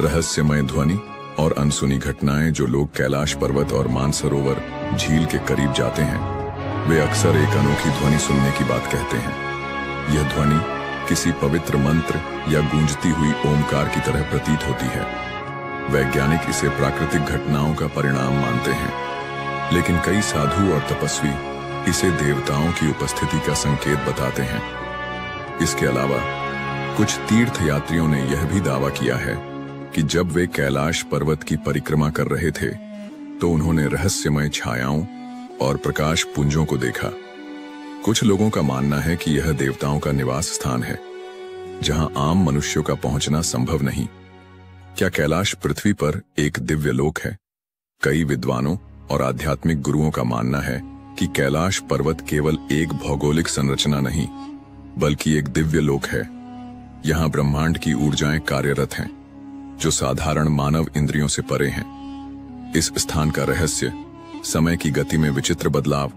रहस्यमय ध्वनि और अनसुनी घटनाएं जो लोग कैलाश पर्वत और मानसरोवर झील के करीब जाते हैं, वे अक्सर एक अनोखी ध्वनि सुनने की बात कहते हैं। यह ध्वनि किसी पवित्र मंत्र या गूंजती हुई ओमकार की तरह प्रतीत होती है। वैज्ञानिक इसे प्राकृतिक घटनाओं का परिणाम मानते हैं, लेकिन कई साधु और तपस्वी इसे देवताओं की उपस्थिति का संकेत बताते हैं। इसके अलावा कुछ तीर्थयात्रियों ने यह भी दावा किया है कि जब वे कैलाश पर्वत की परिक्रमा कर रहे थे तो उन्होंने रहस्यमय छायाओं और प्रकाश पुंजों को देखा। कुछ लोगों का मानना है कि यह देवताओं का निवास स्थान है, जहां आम मनुष्यों का पहुंचना संभव नहीं। क्या कैलाश पृथ्वी पर एक दिव्य लोक है? कई विद्वानों और आध्यात्मिक गुरुओं का मानना है कि कैलाश पर्वत केवल एक भौगोलिक संरचना नहीं, बल्कि एक दिव्य लोक है। यहां ब्रह्मांड की ऊर्जाएं कार्यरत हैं, जो साधारण मानव इंद्रियों से परे हैं। इस स्थान का रहस्य समय की गति में विचित्र बदलाव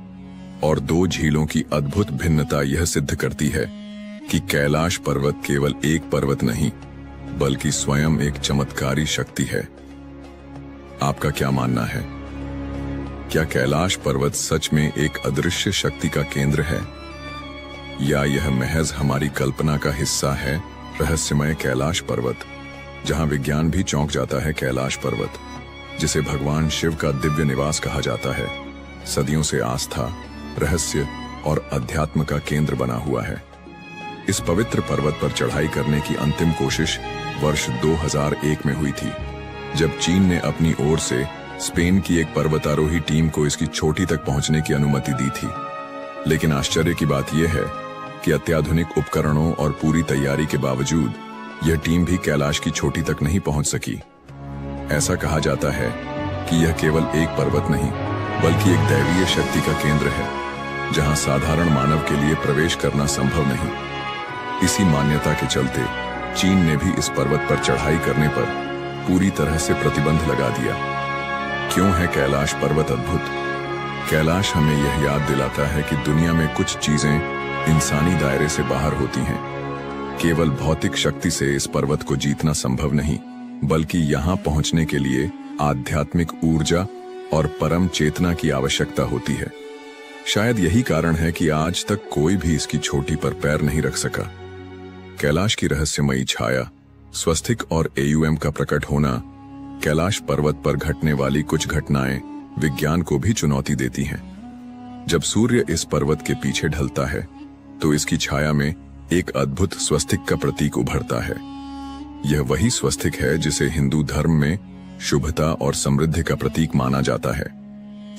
और 2 झीलों की अद्भुत भिन्नता यह सिद्ध करती है कि कैलाश पर्वत केवल एक पर्वत नहीं, बल्कि स्वयं एक चमत्कारी शक्ति है। आपका क्या मानना है? क्या कैलाश पर्वत सच में एक अदृश्य शक्ति का केंद्र है, या यह महज हमारी कल्पना का हिस्सा है? रहस्यमय कैलाश पर्वत, जहां विज्ञान भी चौंक जाता है। कैलाश पर्वत, जिसे भगवान शिव का दिव्य निवास कहा जाता है, सदियों से आस्था, रहस्य और अध्यात्म का केंद्र बना हुआ है। इस पवित्र पर्वत पर चढ़ाई करने की अंतिम कोशिश वर्ष 2001 में हुई थी, जब चीन ने अपनी ओर से स्पेन की एक पर्वतारोही टीम को इसकी चोटी तक पहुंचने की अनुमति दी थी। लेकिन आश्चर्य की बात यह है कि अत्याधुनिक उपकरणों और पूरी तैयारी के बावजूद यह टीम भी कैलाश की चोटी तक नहीं पहुंच सकी। ऐसा कहा जाता है कि यह केवल एक पर्वत नहीं बल्कि एक दैवीय शक्ति का केंद्र है, जहां साधारण मानव के लिए प्रवेश करना संभव नहीं। इसी मान्यता के चलते चीन ने भी इस पर्वत पर चढ़ाई करने पर पूरी तरह से प्रतिबंध लगा दिया। क्यों है कैलाश पर्वत अद्भुत? कैलाश हमें यह याद दिलाता है कि दुनिया में कुछ चीजें इंसानी दायरे से बाहर होती हैं। केवल भौतिक शक्ति से इस पर्वत को जीतना संभव नहीं, बल्कि यहां पहुंचने के लिए आध्यात्मिक ऊर्जा और परम चेतना की आवश्यकता होती है। शायद यही कारण है कि आज तक कोई भी इसकी चोटी पर पैर नहीं रख सका। कैलाश की रहस्यमयी छाया, स्वस्तिक और AUM का प्रकट होना, कैलाश पर्वत पर घटने वाली कुछ घटनाएं विज्ञान को भी चुनौती देती हैं। जब सूर्य इस पर्वत के पीछे ढलता है तो इसकी छाया में एक अद्भुत स्वस्तिक का प्रतीक उभरता है। यह वही स्वस्तिक है जिसे हिंदू धर्म में शुभता और समृद्धि का प्रतीक माना जाता है।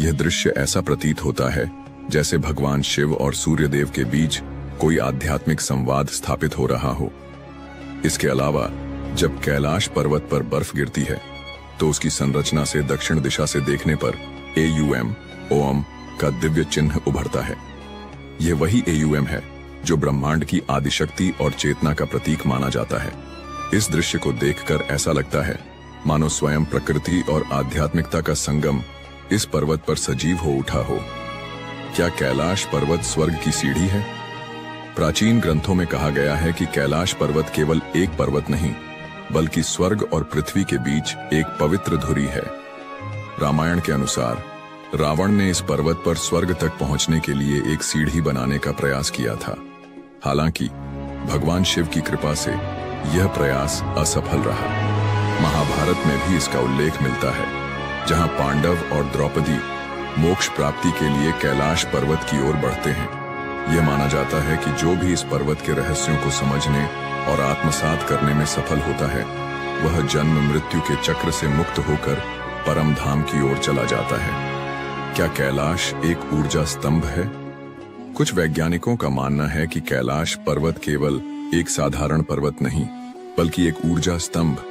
यह दृश्य ऐसा प्रतीत होता है जैसे भगवान शिव और सूर्यदेव के बीच कोई आध्यात्मिक संवाद स्थापित हो रहा हो। इसके अलावा जब कैलाश पर्वत पर बर्फ गिरती है तो उसकी संरचना से दक्षिण दिशा से देखने पर AUM ओम का दिव्य चिन्ह उभरता है। यह वही AUM है जो ब्रह्मांड की आदिशक्ति और चेतना का प्रतीक माना जाता है। इस दृश्य को देखकर ऐसा लगता है मानो स्वयं प्रकृति और आध्यात्मिकता का संगम इस पर्वत पर सजीव हो उठा हो। क्या कैलाश पर्वत स्वर्ग की सीढ़ी है? प्राचीन ग्रंथों में कहा गया है कि कैलाश पर्वत केवल एक पर्वत नहीं बल्कि स्वर्ग और पृथ्वी के बीच एक पवित्र धुरी है। रामायण के अनुसार रावण ने इस पर्वत पर स्वर्ग तक पहुंचने के लिए एक सीढ़ी बनाने का प्रयास किया था। हालांकि भगवान शिव की कृपा से यह प्रयास असफल रहा। महाभारत में भी इसका उल्लेख मिलता है, जहां पांडव और द्रौपदी मोक्ष प्राप्ति के लिए कैलाश पर्वत की ओर बढ़ते हैं। यह माना जाता है कि जो भी इस पर्वत के रहस्यों को समझने और आत्मसात करने में सफल होता है, वह जन्म मृत्यु के चक्र से मुक्त होकर परम धाम की ओर चला जाता है। क्या कैलाश एक ऊर्जा स्तंभ है? कुछ वैज्ञानिकों का मानना है कि कैलाश पर्वत केवल एक साधारण पर्वत नहीं बल्कि एक ऊर्जा स्तंभ,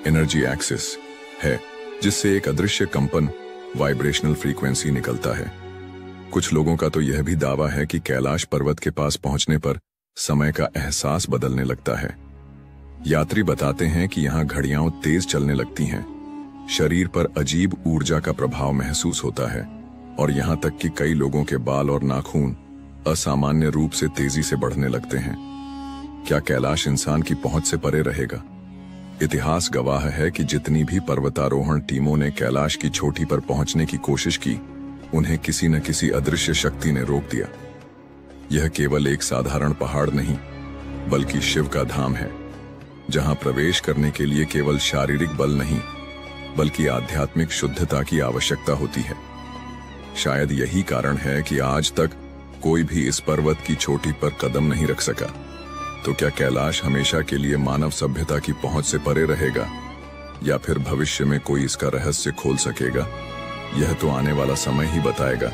एनर्जी एक्सिस है, जिससे एक अदृश्य कंपन, वाइब्रेशनल फ्रीक्वेंसी निकलता है। कुछ लोगों का तो यह भी दावा है कि कैलाश पर्वत के पास पहुंचने पर समय का एहसास बदलने लगता है। यात्री बताते हैं कि यहाँ घड़ियां तेज चलने लगती हैं, शरीर पर अजीब ऊर्जा का प्रभाव महसूस होता है और यहाँ तक कि कई लोगों के बाल और नाखून असामान्य रूप से तेजी से बढ़ने लगते हैं। क्या कैलाश इंसान की पहुंच से परे रहेगा? इतिहास गवाह है कि जितनी भी पर्वतारोहण टीमों ने कैलाश की चोटी पर पहुंचने की कोशिश की, उन्हें किसी न किसी अदृश्य शक्ति ने रोक दिया। यह केवल एक साधारण पहाड़ नहीं बल्कि शिव का धाम है, जहां प्रवेश करने के लिए केवल शारीरिक बल नहीं बल्कि आध्यात्मिक शुद्धता की आवश्यकता होती है। शायद यही कारण है कि आज तक कोई भी इस पर्वत की चोटी पर कदम नहीं रख सका। तो क्या कैलाश हमेशा के लिए मानव सभ्यता की पहुंच से परे रहेगा या फिर भविष्य में कोई इसका रहस्य खोल सकेगा? यह तो आने वाला समय ही बताएगा।